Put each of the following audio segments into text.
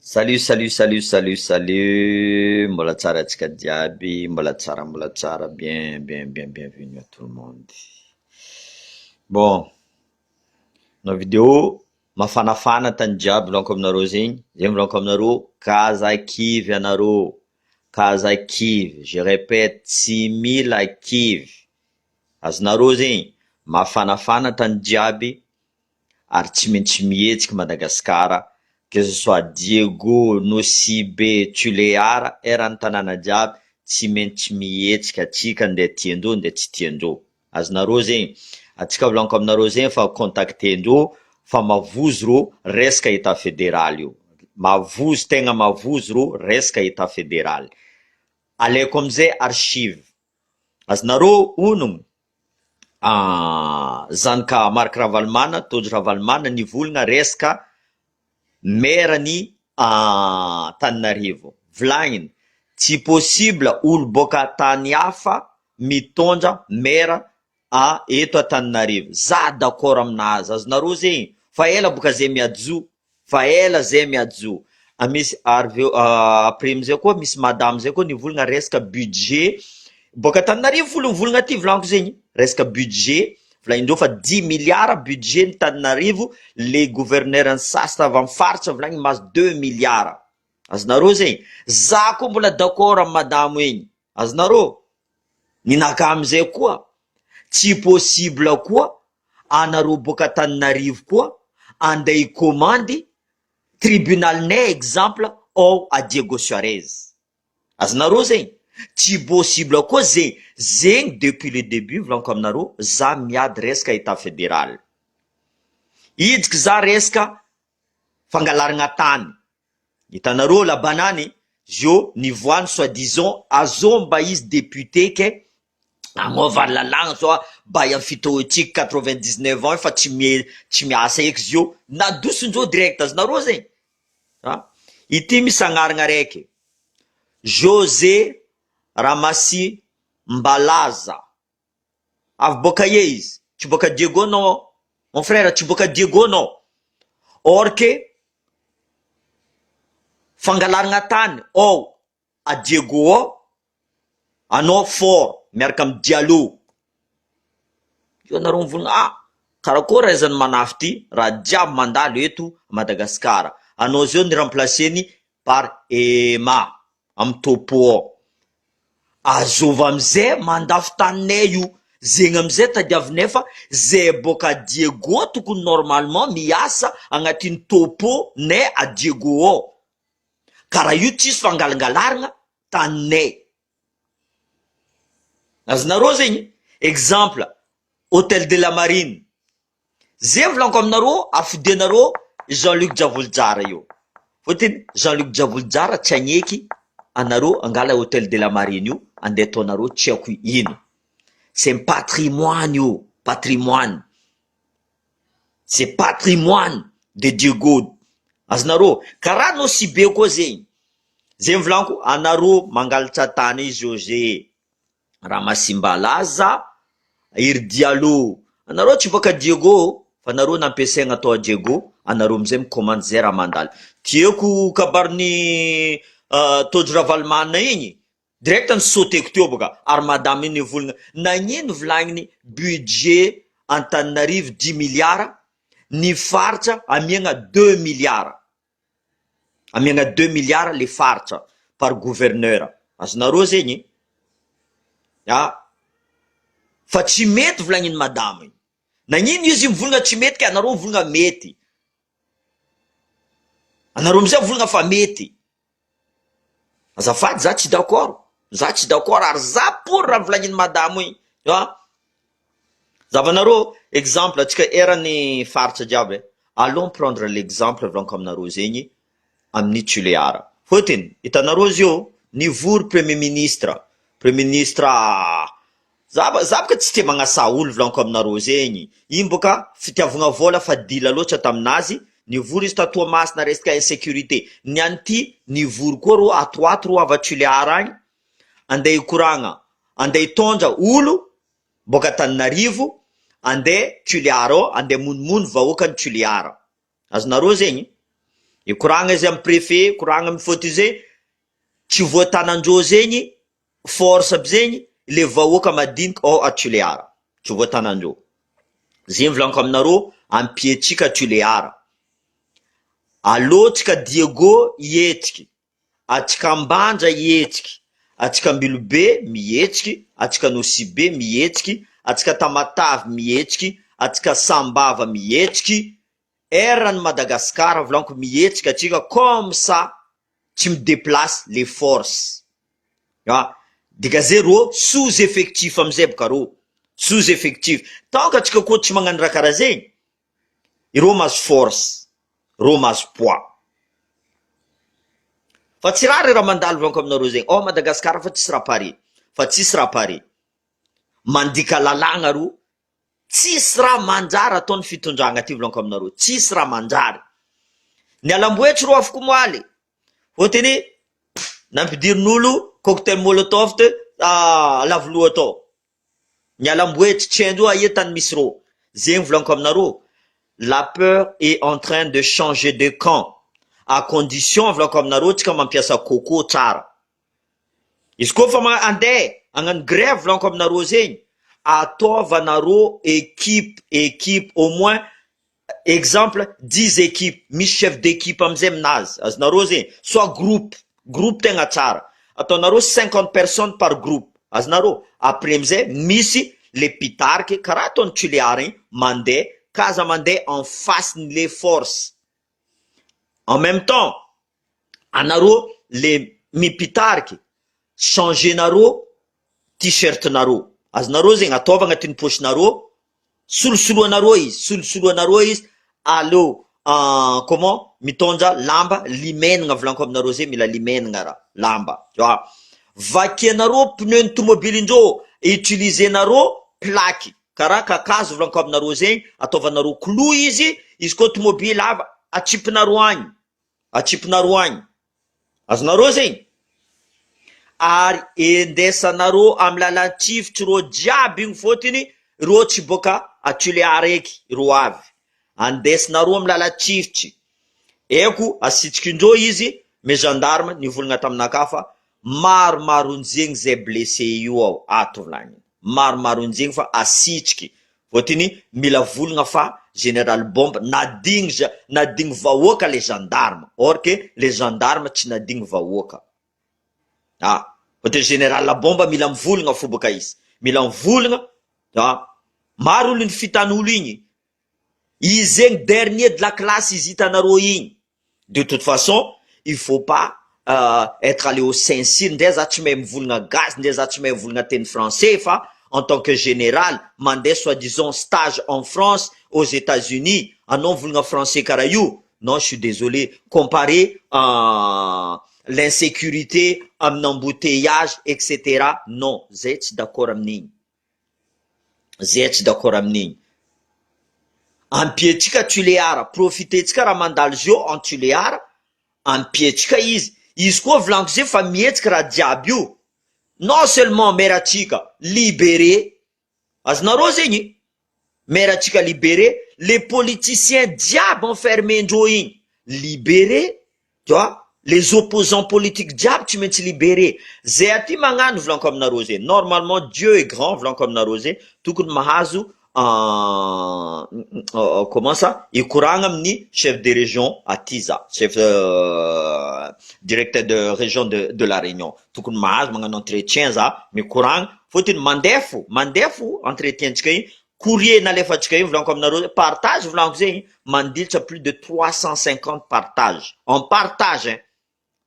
Salut, salut, salut, salut, salut. Mbola tsara antsika jiaby, mbola tsara, bienvenue à tout le monde. Bon, na vidéo mafanafana tany jiaby volaniko aminareo zegny, zegny volaniko aminareo, kazakivy anareo, kazakivy, je répète, tsy mila kivy. Azonareo zegny, mafanafana tany jiaby, ary tsy maintsy mihetsika Madagasikara, que ce soit Diego, Nosibe, Tuleara, eran'ny tanàna jiaby, tsy maintsy mihetsika atsika ndeha tiandreo ndeha tsy tiandreo. Azonareo zegny, atsika volaniko aminareo zegny fa contactendreo fa mavozo rô resaka état fédéral io. Mavozo, tegna mavozo rô resaka état fédéral. Alaiko amizay archive. Azonareo onogno, zanaka Marc Ravalomanana, Tondro Ravalomanana nivolagna resaka maire-ny Antananarivo. Volagniny, tsy possible olo boka tany hafa mitondra maire eto Antananarivo. Za d'accord aminazy, azonareo zegny, fa ela boka zay miadzo, fa ela zay miadzo. Misy après amizay koa misy madame zay koa nivolagna resaka budget boka Antananarivo volagna ty volaniko zegny, resaka budget volagnindreo fa 10 milliards budget ny Antananarivo, le gouverneur ny sasy avy amin'ny faritra volagniny mahazo 2 milliards. Azonareo zegny, za koa mbola d'accord amin'ny madamo egny. Azonareo, ninaka amizay koa, tsy possible koa anareo boka Antananarivo koa andeha hikomandy tribunalnay exemple ao a Diego Suarez. Azonareo zegny, tsy possible koa zegny depuis le début volaniko aminareo, za miady resaka état fédéral. Idiky za resaka fangalaragna tany. Hitanareo labanany, zio nivoany soi-disant azo mba izy député ke agnova lalagna zao mba amin'ny fitoetsika 99 ans fa tsy miasa eky zio, nadosindreo direct. Azonareo zegny, ity misy agnarana raiky, José Ramasi Mbalaza, avy boka ye izy, tsy boka Diego non, mon frère, tsy boka Diego non. Or que fangalaragna tany ao a Diego ao, anao fort miaraka amin'ny Diallo. Io anareo mivolagna, karakory raizany manafy ty, raha jiaby mandalo eto Madagasikara. Anao zao ni remplaceny par Ema amin'ny topo ao. Azova amizay mandafy taninay io, zegny amizay tadiavinay fa zay boka Diego tokony normalement miasa agnatin'ny topo nay a Diego ao. Karaha io tsisy fangalangalaragna taninay. Azonareo zegny, exemple, Hôtel de la Marine. Zay volaniko aminareo, afidianareo Jean-Luc Javolijara io. Fotiny Jean-Luc Javolijara tsy agneky anareo angala Hôtel de la Marine io, andeha ataonareo tsy haiko ino. C'est un patrimoine io, patrimoine. C'est patrimoine de Diego. Azonareo, karaha Nosibe koa zegny. Zegny volaniko, anareo mangalatra tany José Ramasi Mbalaza, iry Diallo. Anareo tsy boka Diego, fa anareo nampiasaigna atao a Diego, anareo amizay mikomandy zay raha mandalo. Tieko kabariny Tondro Ravalomanana igny, direct nisoteko teo boka, ary madame iny volagna, nagnino volagniny budget Antananarivo 10 milliards, ny faritra amiagna 2 milliards. Amiagna 2 milliards le faritra par gouverneur. Azonareo zegny, fa tsy mety volagniny madame igny. Nagnino izy mivolagna tsy mety, ka anareo mivolagna mety. Anareo amizay mivolagna fa mety. Azafady, za tsy d'accord. Za tsy d'accord, ary za pour raha volagniny madame igny. Zavanareo, exemple, atsika erany faritra jiaby, allons prendre l'exemple volaniko aminareo zegny amin'ny Tuleara. Fotiny, hitanareo zio, nivory premier ministre. Premier ministre, za boka tsy tia magnasa olo volaniko aminareo zegny. Iny boka fitiavagna vola fa dila loatra taminazy, nivory izy tatoamasina resaka insécurité. Niany ty nivory koa ro atoato ro avy Tuleara agny, andeha hikoragna, andeha hitondra olo boka Antananarivo, andeha Tuleara ao, andeha monimono vahoaka ny Tuleara. Azonareo zegny, Ikoragna izy amin'ny préfet, koragna amin'ny faute zay tsy voatanandreo zegny force aby zegny le vahoaka madinika ao a Toliara, tsy voatanandreo. Zegny volaniko aminareo, ampietrika a Toliara. Alôtrika Diego hietriky, atsika Ambanja hietriky, atsika Ambilobe mihetriky, atsika Nosibe mihetriky, atsika Tamatavy mihetriky, atsika Sambava mihetriky, erany Madagasikara volaniko mihetriky atsika comme ça tsy mideplace les forces. Dika zay rô sous effectif amizay boka rô, sous effectif. Tant ka atsika koa tsy magnano raha karaha zegny, irô mahazo force, rô mahazo poids. Fa tsy rary raha mandalo volaniko aminareo zegny, ao Madagasikara fa tsisy raha pare, fa tsisy raha pare. Mandika lalagna ro, tsisy raha manjary ataon'ny fitondragna ty volaniko aminareo, tsisy raha manjary. Ny alamboetry rô afaka moaly, fôtiny nampidirin'olo cocktail molotov te lavoloha atao. Ny alamboetry tsy haindreo aia tany misy rô. Zegny volaniko aminareo, la peur est en train de changer de camp, à condition volaniko aminareo tsika mampiasa coco tsara. Izy koa fa andeha hagnano grève volaniko aminareo zegny, ataovanareo équipe au moins exemple 10 équipes, misy chef d'équipe amizay aminazy, azonareo zegny, soit groupe tegna tsara, ataonareo 50 personnes par groupe, azonareo. Après amizay misy le pitariky karaha ataon'ny Toliara igny, mandeha kaza mandeha en face les forces. En même temps, anareo le mipitariky, changenareo t-shirt nareo, azonareo zegny ataova agnatin'ny pochenareo, solosoloanareo izy, allo comment mitondra lamba limenagna volaniko aminareo zay, mila limenagna raha lamba, vakianareo pneu tomobilindreo, utilisenareo plaque karaha kakazo volaniko aminareo zegny, ataovanareo clou izy koa tomobile ava atsipinareo agny, azonareo zegny. Ary endesanareo amy lalantsifitsy ro jiaby igny, fôtiny ro tsy boka a Toliara eky ro avy, andesinareo amy lalantsifitsy. Eko asitsikindreo izy, me gendarme nivolagna taminaka fa maromaronjegny zay blessé io ao, ato volagny, maromaronjegny fa asitriky, fôtiny mila volagna fa général Bomba nadigny vahoaka le gendarme, or que le gendarme tsy nadigny vahoaka. Fôtiny général Bomba mila mivolagna fo boka izy, mila mivolagna, maro olo ny fitan'olo igny, izy zegny dernier de la classe izy hitanareo igny. De toute façon, il faut pas être allé au Saint-Cyr, ndray za tsy mahay mivolagna gaz, ndray za tsy mahay mivolagna teny français, fa en tant que général, mandeha soi-disant stage en France, aux États-Unis, anao mivolagna français karaha io, non, je suis désolé, comparé l'insécurité, amin'ny embouteillage, etc. Non, zay tsy d'accord amin'igny. Zay tsy d'accord amin'igny. Ampietrika Toliara, profitetsika raha mandalo zio en Toliara, ampietrika izy. Izy koa volaniko zay fa mihetsika raha jiaby io. Non seulement meratsika libéré, azonareo zegny, meratsika libéré, les politiciens jiaby enfermendreo igny libéré, tu vois, les opposants politiques jiaby tsy maintsy libéré. Zay aty magnano volaniko aminareo zay. Normalement Dieu est grand volaniko aminareo zay, tokony mahazo comment ça, ikoragna amin'ny chef de région aty za, chef directeur de région de la Réunion, tokony mahazo magnano entretien za, mikoragna, fôtiny mandeha fo entretien-tsika igny, courrier nalefatsika igny volaniko aminareo, partage volaniko zegny, mandilatra plus de 350 partage, en partage, hein.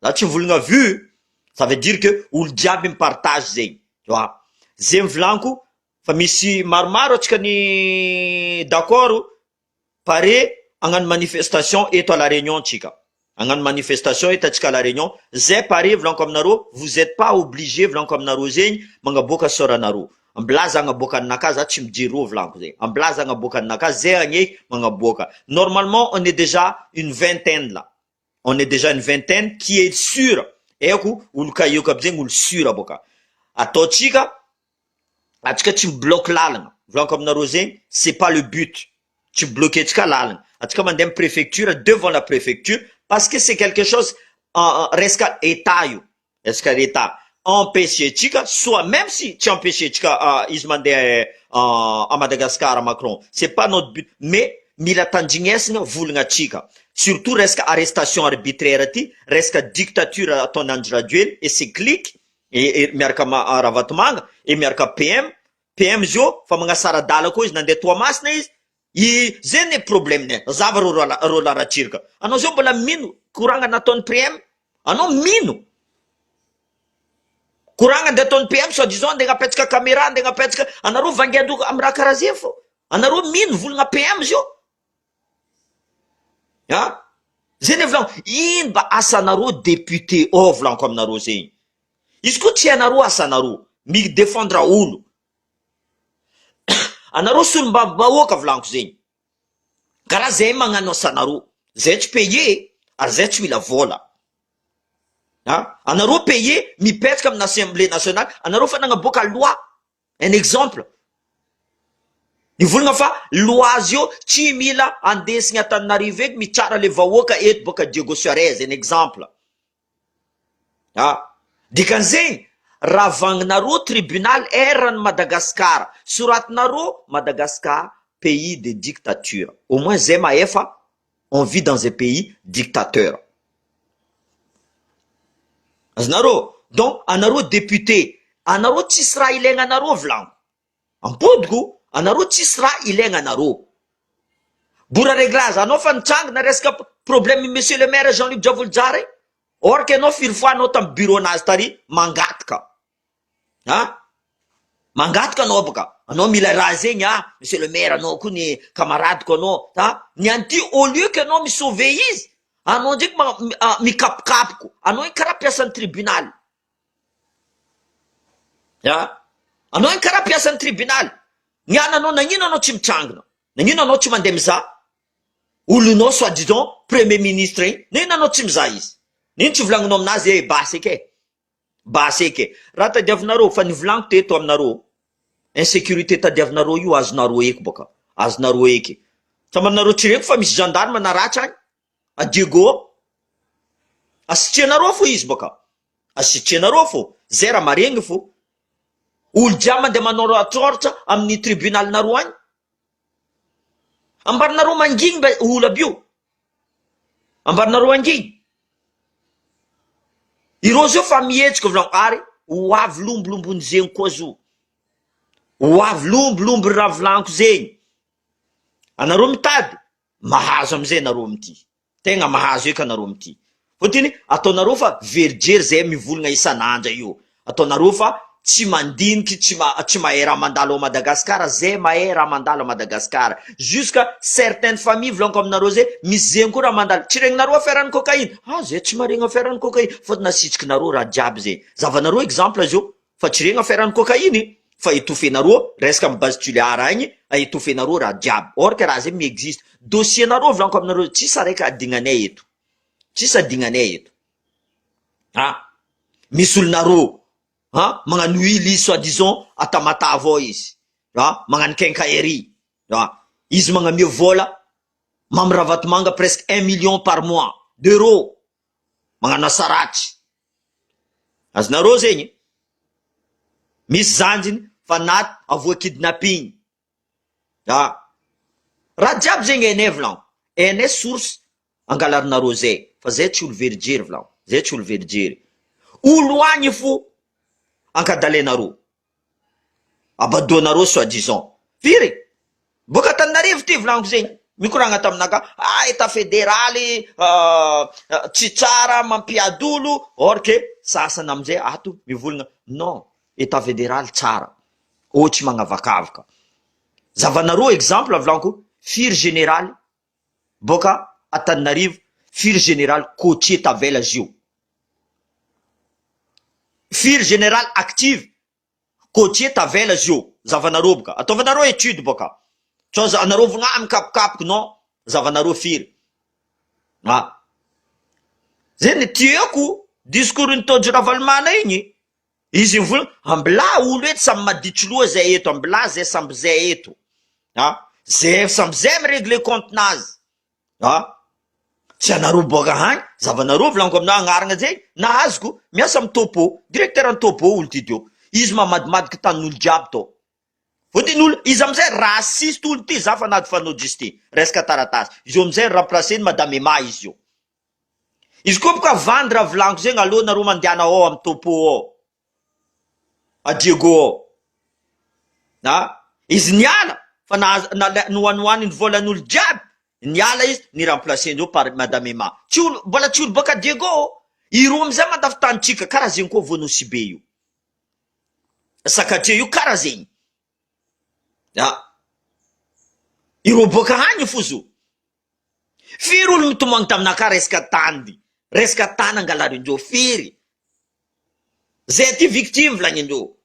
Za tsy volagna vu, ça veut dire que olo jiaby mipartage zegny, tu vois. Zegny volaniko, fa misy maromaro atsika ny d'accord pare hagnano manifestation eto à la Réunion tsika, hagnano manifestation eto atsika à la Réunion, zay pare volaniko aminareo, vous êtes pas obligé volaniko aminareo zegny magnaboaka soranareo, amblaza agnaboaka aminakahy, za tsy mijery ro volaniko zegny, amblaza agnaboaka aminakahy, zay agneky magnaboaka. Normalement on est déjà une vingtaine là, on est déjà une vingtaine qui est sûr, eko olo kaioka aby zegny olo sûr boka, ataotsika atsika tsy mibloque lalagna volaniko aminareo zegny, c'est pas le but, tsy bloquer tsika lalagna, atsika mandeha amy préfecture, devant la préfecture parce que c'est quelque chose resca état io resca état empêcher soit même si tu empêcher izy mandeha à Madagascar Macron, c'est pas notre but, mais mila tandrignesina volagna atsika, surtout resaka arrestation arbitraire ty, resaka dictature ataon'Andry Rajoelina et c'est clique et miaraka Ravatomanga et miaraka PM zio fa magnasara dala koa izy nandeha Toamasina izy zay ne problème zava rola ratsiraka anao zio mbola mino koragna nataon'ny PM, anao mino koragna andeha ataon'ny PM soi-disant andeha apetraka caméra andeha apetraka anareo vangiandoko amy raha karaha zay fo anareo mino volagna PM zio zay ne volagno ino mba asanareo député volagno aminareo zegny izy koa tsy anareo asanareo midéfendre olo anareo solombabahoaka volagno zegny karaha zay magnano asanareo zay tsy paye ary zay tsy mila vola anareo paye mipetraka amin'ny assemblée nationale anareo fa nagnaboaka loi un exemple nivolagna fa loi zio tsy mila andesigny Antananarivo eky mitsara le vahoaka eto boka Diego Suarez un exemple dikan'zegny raha vagninareo tribunal erany Madagascar soratinareo Madagascar pays de dictature, au moins zay maefa on vit dans un pays dictateur azonareo donc anareo député anareo tsisy raha ilaigna anareo volagno ampodiko anareo tsisy raha ilaigna anareo bora réglage anao fa nitrangana resaka problème monsieur le maire Jean-Luc Javoljare or que anao firy fois anao tamy bureau nazy tary mangataka mangataka anao boka anao mila raha zegny monsieur le maire anao koa ny camaradeko anao ny anty au lieu que anao misauve izy anao ndraiky mikapokapoko anao iny karaha piasan'ny tribunal anao iny karaha piasan'ny tribunal niana anao nagnino anao tsy mitrangana nagnino anao tsy mandeha mizaha olonao soi disant premier ministre iny nagnino anao tsy mizaha izy nino tsy volagninao aminazy basy eke raha tadiavinareo fa nivolagno teto aminareo insécurité tadiavinareo io azonareo eky boka azonareo eky samanareo tsy reko fa misy gendarme naratra agny a Diego asitrianareo fo izy boka asitrianareo fo zay raha maregny fo olo jiaby mandeha manao ratsoratra amin'ny tribunal nareo agny ambarinareo mangigny mba olo aby io ambarinareo angigny ireo zio fa mihetsika volagno ary ho avy lombolombony zegny koa zo ho avy lombolombo raha volaniko zegny anareo mitady mahazo amizay anareo amity tegna mahazo eky anareo amity fotiny ataonareo fa verijery zay mivolagna isan'andra io ataonareo fa tsy mandiniky tsy mahay raha mandalo a Madagascar zay mahay raha mandalo a Madagascar jusqu'à certaines familles volaniko aminareo zay misy zegny koa raha mandalo tsy regninareo aferany cocaïne zay tsy maregny aferany cocaïne fotiny asitrikinareo raha jiaby zay zavanareo exemple zio fa tsy regny aferany cocaïne fa etofenareo resaka amy base tuliara agny etofenareo raha jiaby or que raha zay miexiste dossier nareo volaniko aminareo tsisy araiky adinganay eto tsisy adinganay eto misy olonareo magnano huile soi disant atamatava ao izy magnano quincaillerie izy magnamio vola mamy Ravatomanga presque 1 million par mois d'euros magnano asaratsy azonareo zegny misy zanjiny fa naty avoa kidnapping raha jiaby zegny enay volagno enay source angalarinareo zay fa zay tsy olo verijery volagno zay tsy olo verijery olo agny fo ankadalenareo abadoanareo soi disant firy boka Antananarivo ty volaniko zegny mikoragna taminaka état fédéraly tsy tsara mampiady olo or que sasany amizay ato mivolagna non état fédéral tsara ohatsy magnavakavaka zavanareo exemple volaniko firy général boka Antananarivo firy général Kotier Tavela zio firy général active Kotier Tavela zio zavanareo boka ataovanareo étude boka tso anareo vogna mikapokapoko non zavanareo firy zay tiako discours nitondro Ravalomana igny izy mivolagna ambila olo eto samy maditry loha zay eto ambila zay samby zay eto zay samby zay miregle compte nazy tsy anareo boka hany zavanareo volaniko amina agnarana zay nahazoko miasa amy topo directeur any topo olo ty teo izy mamadimadiky tanin'olo jiaby to fotiny olo izy amizay rasiste olo ty za fa nady fanao justy resaka taratasy izy io amizay remplaceny madame Ema izy io izy koa boka vandy raha volaniko zegny aloha nareo mandiana ao amy topo ao a Diego ao izy niala fa noanoaniny volan'olo jiaby niala izy ni remplacendreo par madame Ema tsy olo mbola tsy olo boka Diego iro amizay mandafitanitsika karaha zegny koa vonosy be io sakatria io karaha zegny iro boka hany fozo firy olo mitomagny taminaka resaka tany resaka tany angalarindreo firy zay ty victime volagninreo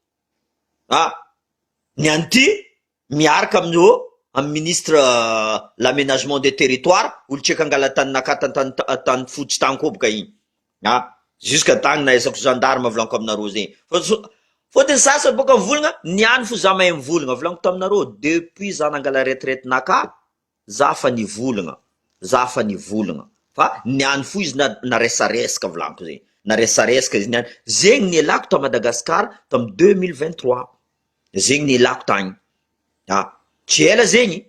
ny anty miaraka amin'io amy ministre l'aménagement des territoires olo tseky angala taninaka tany fotsy tany koa boka igny jusque tany naezako gendarme volaniko aminareo zegny fotiny sasany boka mivolagna niany fo za mahay mivolagna volaniko taminareo depuis za nangala retraite naka za fa nivolagna fa niany fo izy na resaresaka volaniko zegny na resaresaka izy niany zegny nialako ta Madagascar tamy 2023 zegny nialako tagny tsy ela zegny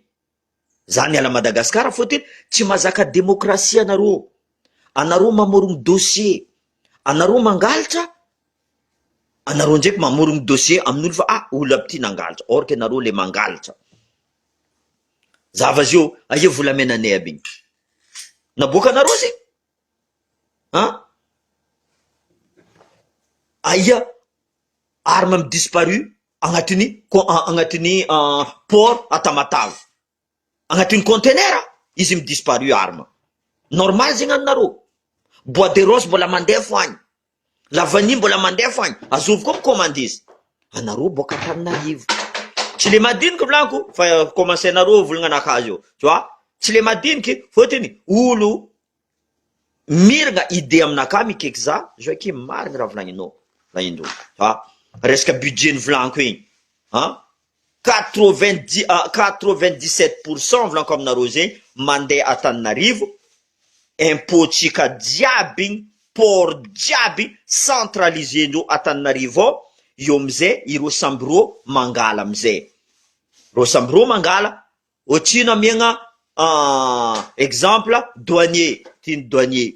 za niala Madagascar fotiny tsy mazaka demokrasia anareo mamorogno dossier anareo mangalatra anareo ndraiky mamorogno dossier amin'olo fa olo aby ty nangalatra or que anareo le mangalatra zava zio aia volamenanay aby igny naboaka anareo zegny aia arme mi disparu agnatiny port Atamatave agnatiny conteneur izy mi disparu arme normal zegny aminareo bois de rose mbola mandeha fo agny lavani mbola mandeha fo agny azovy koa micommande izy anareo boka Antananarivo tsy le madiniky volaniko fa commencé anareo volagna anakazy io tu vois tsy le madiniky fotiny olo miragna idée aminaka mikeky za joaky marigny raha volagninao volagninreo resaka budget ny volaniko igny 97% volaniko aminareo zegny mandeha Antananarivo impôtsika jiaby igny port jiaby centralisé ndreo Antananarivo ao io amizay ireo sambireo mangala amizay ro sambireo mangala otrino amiagna exemple douanier tiany douanier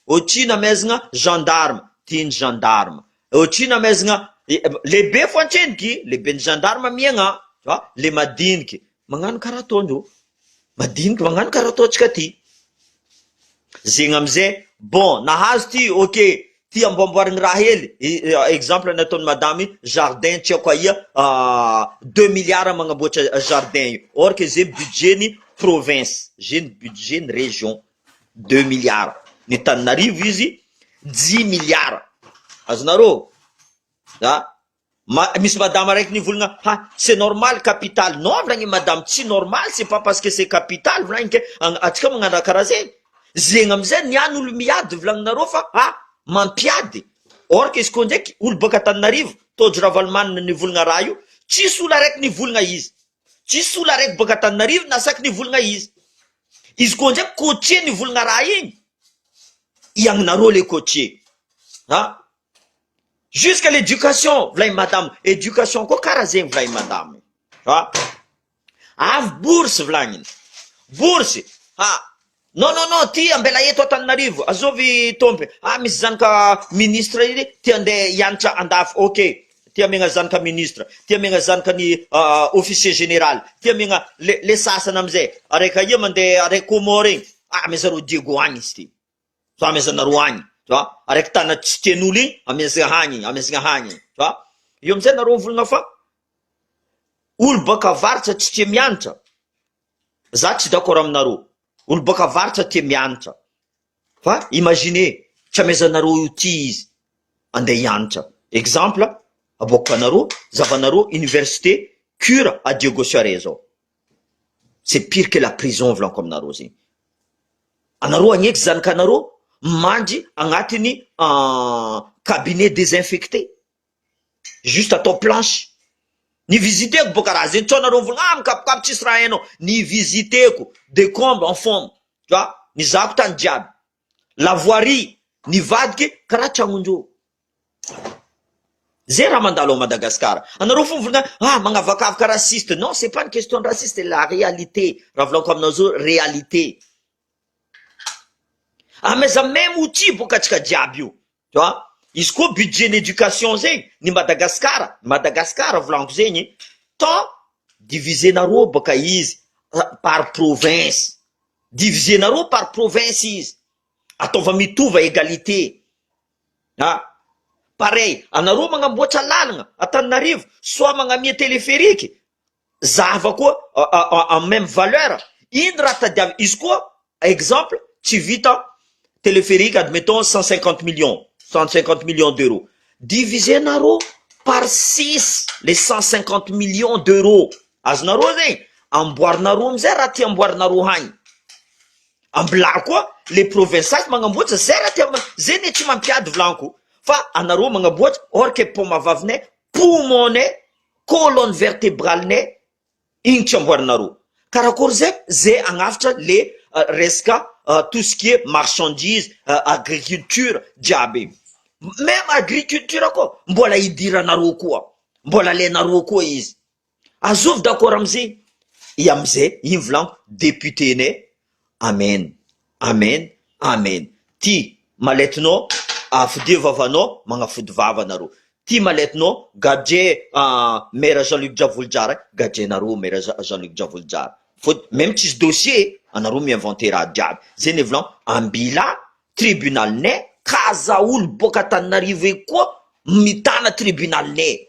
otrino amezagna gendarme tiany gendarme otrino amezagna lehibe fo antreniky lehibe ny gendarme amiagna le madiniky magnano karaha ataondreo madiniky magnano karaha ataontsika ty zegny amizay bon nahazo ty ok ty amboamboarigny raha hely exemple nataony madame jardin tsy ako aia 2 milliards magnamboatra jardin io or que zay budgetny province zeny budget ny région 2 milliards ny Antananarivo izy 10 milliards azonareo misy madame araiky nivolagna c'est normal capital non volagny madame tsy normal c'est pas parce que c'est capital volagny ke atsika magnano karaha zegny amizay niany olo miady volagninareo fa mampiady or que izy koa ndraiky olo boka Antananarivo Todro Ravalomanina nivolagna raha io tsisy olo araiky nivolagna izy tsisy olo araiky boka Antananarivo nasaky nivolagna izy koa ndraiky coacher nivolagna raha igny iagninareo le coacher jusqu'à l'éducation volagny madame éducation koa karaha zegny volagny madame avy bourse volagniny bourse non ty ambela eto Antananarivo azovy tompe misy zanaka ministre iny ty andeha hianatra andafy ok ty amiagna zanaka ministre ty amiagna zanaka ny officier général ty amiagna le sasany amizay araiky aia mandeha araiky Comore igny amezareo Diego agny izy ty so amezanareo agny araiky tana tsy tian'olo igny amezagna hagny io amizay nareo volagna fa olo boka varatra tsy tia mianatra za tsy d'accord aminareo olo boka varatra tia mianatra fa imagine tsy amezanareo io ty izy andeha hianatra exemple aboakanareo zavanareo université cure à Diego Suarez zao c'est pire que la prison volaniko aminareo zegny anareo agneky zanakanareo mandry agnatiny cabinet désinfecté juste atao planche ni visiteko boka raha zegny tsao nareo volagna mikapokapo tsisy raha hainao ni visiteko de combe en forme tu vois ni zako tany jiaby la voirie nivadiky karaha tragnondreo. Zay raha mandalo à Madagascar. Anareo fomba volana magnavakavaka raciste. Non, c'est pas une question de raciste, c'est la réalité. Raha volako aminao zao réalité. Ameza même outil boka atsika jiaby io. Tu vois? Izy koa budget d'éducation zegny ny Madagascar volaniko zegny, tant divisenareo boka izy par province. Divisenareo par province izy. Ataova mitova égalité. Pareil, anareo magnamboatra lalagna Antananarivo, soit magnamia téléphérique, zava koa en même valeur. Ino raha tadiavy izy koa, exemple, tsy vita téléphérique, admettons 150 millions d'euros. Divisenareo par 6 les 150 millions d'euros. Azonareo zegny, amboarinareo amizay raha ty amboarinareo hagny. Ambila koa les provinças magnamboatra zay raha ty zay ne tsy mampiady volaniko. Fa anareo magnamboatra or que pomavavine, poumonne, colonne vertébrale igny tsy amboarinareo. Karakory zay agnafitra le resaka tout ce qui est marchandise, agriculture jiaby. Même agriculture koa mbola idiranareo koa, mbola alenareo koa izy. Azovy d'accord amizay? I amizay iny volaniko député ne amen, amen, amen. Ty maletinao afody vavanao magnafody vavanareo. Ty maletinao gadje maire Jean-Luc Diavoly-Diary, gadjenareo maire Jean-Luc Diavoly-Diary. Faut même tsisy dossier anareo miinventer raha jiaby. Zay ne volan ambila tribunal ne kaza olo boka Antananarivo koa mitana tribunal ne.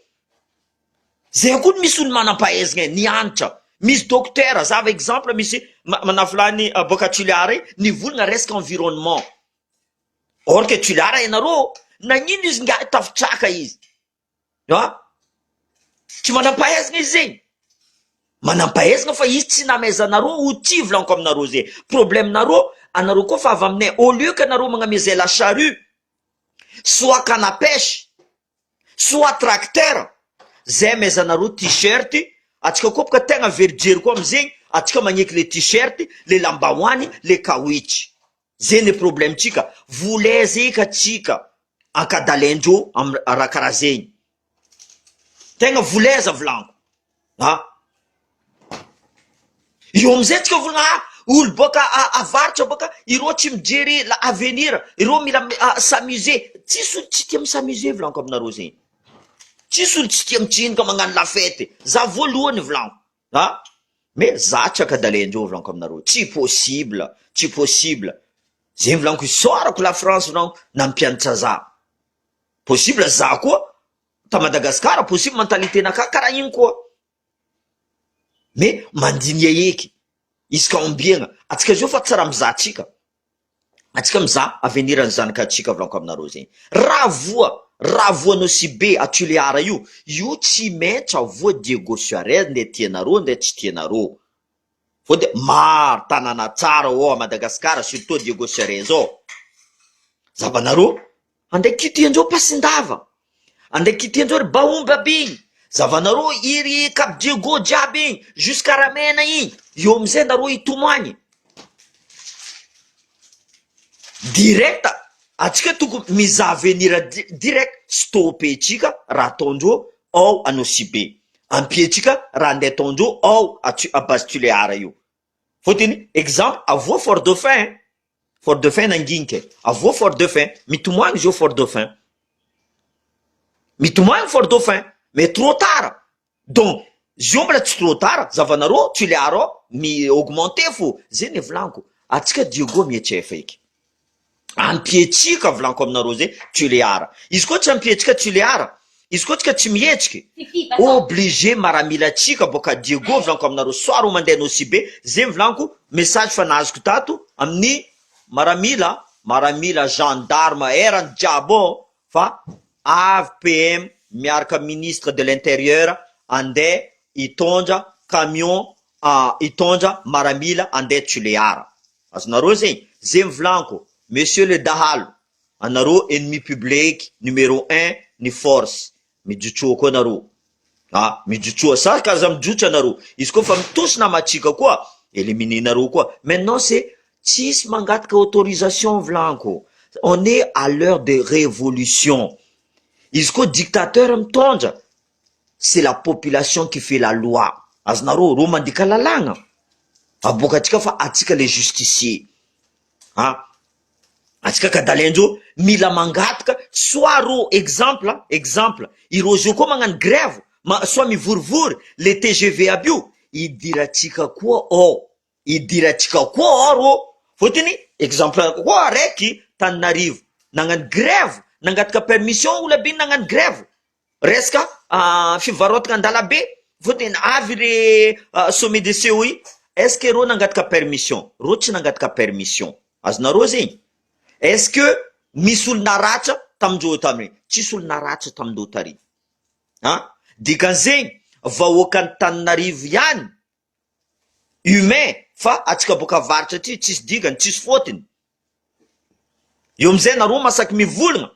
Zay koa misy olo manam-pahaizana nianatra. Misy docteur, zava exemple misy manafilany boka Toliara nivolagna resaka environnement. Or que Toliara ianareo nagnino izy nga tafitraka izy. Tsy manam-pahaizana izy zegny. Manam-pahaizana fa izy tsy namezanareo outil volaniko aminareo zay. Problème nareo, anareo koa fa avy aminay, au lieu que anareo magnamezay la charrue, soit canne à pêche, soit tracteur, zay mezanareo t-shirt, atsika koa boka tegna verijery koa amizegny, atsika magneky le t-shirt, le lambahoany, le kawitch. Zay ne problème tsika. Volay ka tsika ankadalendreo am raha karaha zegny. Tegna voleza volaniko. Io amizay tsika volagna olo boka avaritra boka ireo tsy mijery la avenir, ireo mila s'amuser. Tsisy olo tsy tia misamuser volaniko aminareo zegny. Tsisy olo tsy tia mitsinjaka magnano la fête. Za voalohany volaniko. Mais za tsy akadalendreo volaniko aminareo. Tsy possible, tsy possible. Zegny volaniko isorako la France volaniko nampianatra za. Possible za koa ta Madagascar, possible mentalité naka karaha igny koa. Mais mandinia eky izy ka ombiagna atsika zao fa tsara mizaha atsika, atsika mizaha aveniran'ny zanaka atsika volaniko aminareo zegny. Raha voanao si be à Toliara io tsy maintsy avoa Diego Suarez nde tianareo nde tsy tianareo. Faut de maro tanàna tsara à Madagascar, surtout Diego Suarez ao. Zavanareo andeha kitiandreo Pasindava, andeha kitiandreo ry Baomba aby igny, zavanareo iry Cap Diego jiaby igny jusqu'à Ramena igny, io amizay nareo itomagny direct. Atsika tokony mizaha avenir direct, stopper tsika raha ataondreo ao anao si be, ampietrika raha andeha ataondreo ao à base Toliara io. Fotony exemple avoa Fort Dauphin, Fort Dauphin nanginika, avoa Fort Dauphin, mitomagny zio Fort Dauphin, mitomagny Fort Dauphin, mais trop tard. Donc zio mbola tsy trop tard, zavanareo Toliara ao mi augmenter fo. Zay ne volaniko, atsika Diego mietsefa eky. Ampietrika volaniko aminareo zay Toliara. Izy koa tsy ampietrika Toliara, izy koa tsika tsy mietriky, obligé maramila tsika boka Diego volaniko aminareo soaro mandeha anao si be. Zay volaniko message fa nazoko tato amin'ny maramila gendarme erany jiaby fa avy PM miaraka ministre de l'intérieur andeha hitondra camion hitondra maramila andeha Toliara. Azonareo zegny, zay volaniko. Monsieur le Dahalo, anareo ennemi public numéro 1 ni force. Mijotsoa koa anareo. Mijotsoa sa kaza mijotso anareo. Izy koa fa mitosy namatsika koa, éliminer nareo koa. Maintenant c'est tsisy mangataka autorisation volaniko. On est à l'heure de révolution. Izy koa dictateur mitondra, c'est la population qui fait la loi. Azonareo ro mandika lalagna. Aboaka atsika fa atsika le justicier. Atsika kadalendreo mila mangataka soit ro exemple ireo zio koa magnano grève soit mivorivory le TGV aby io idiratsika koa ro fotony exemple koa araiky Tananarivo nagnano grève nangataka permission olo aby nagnano grève resaka fivarotana andalabe fotony avy le sommet de COI. Est-ce que ro nangataka permission? Ro tsy nangataka permission. Azonareo zegny. Est-ce que misy olo naratra tamindreo taminy? Tsisy olo naratra tamindreo tary. Dikan'izegny vahoakan'ny Tananarivo ihany humain fa atsika boka avaratra aty tsisy dikany, tsisy fotony. Eo amizay nareo masaky mivolagna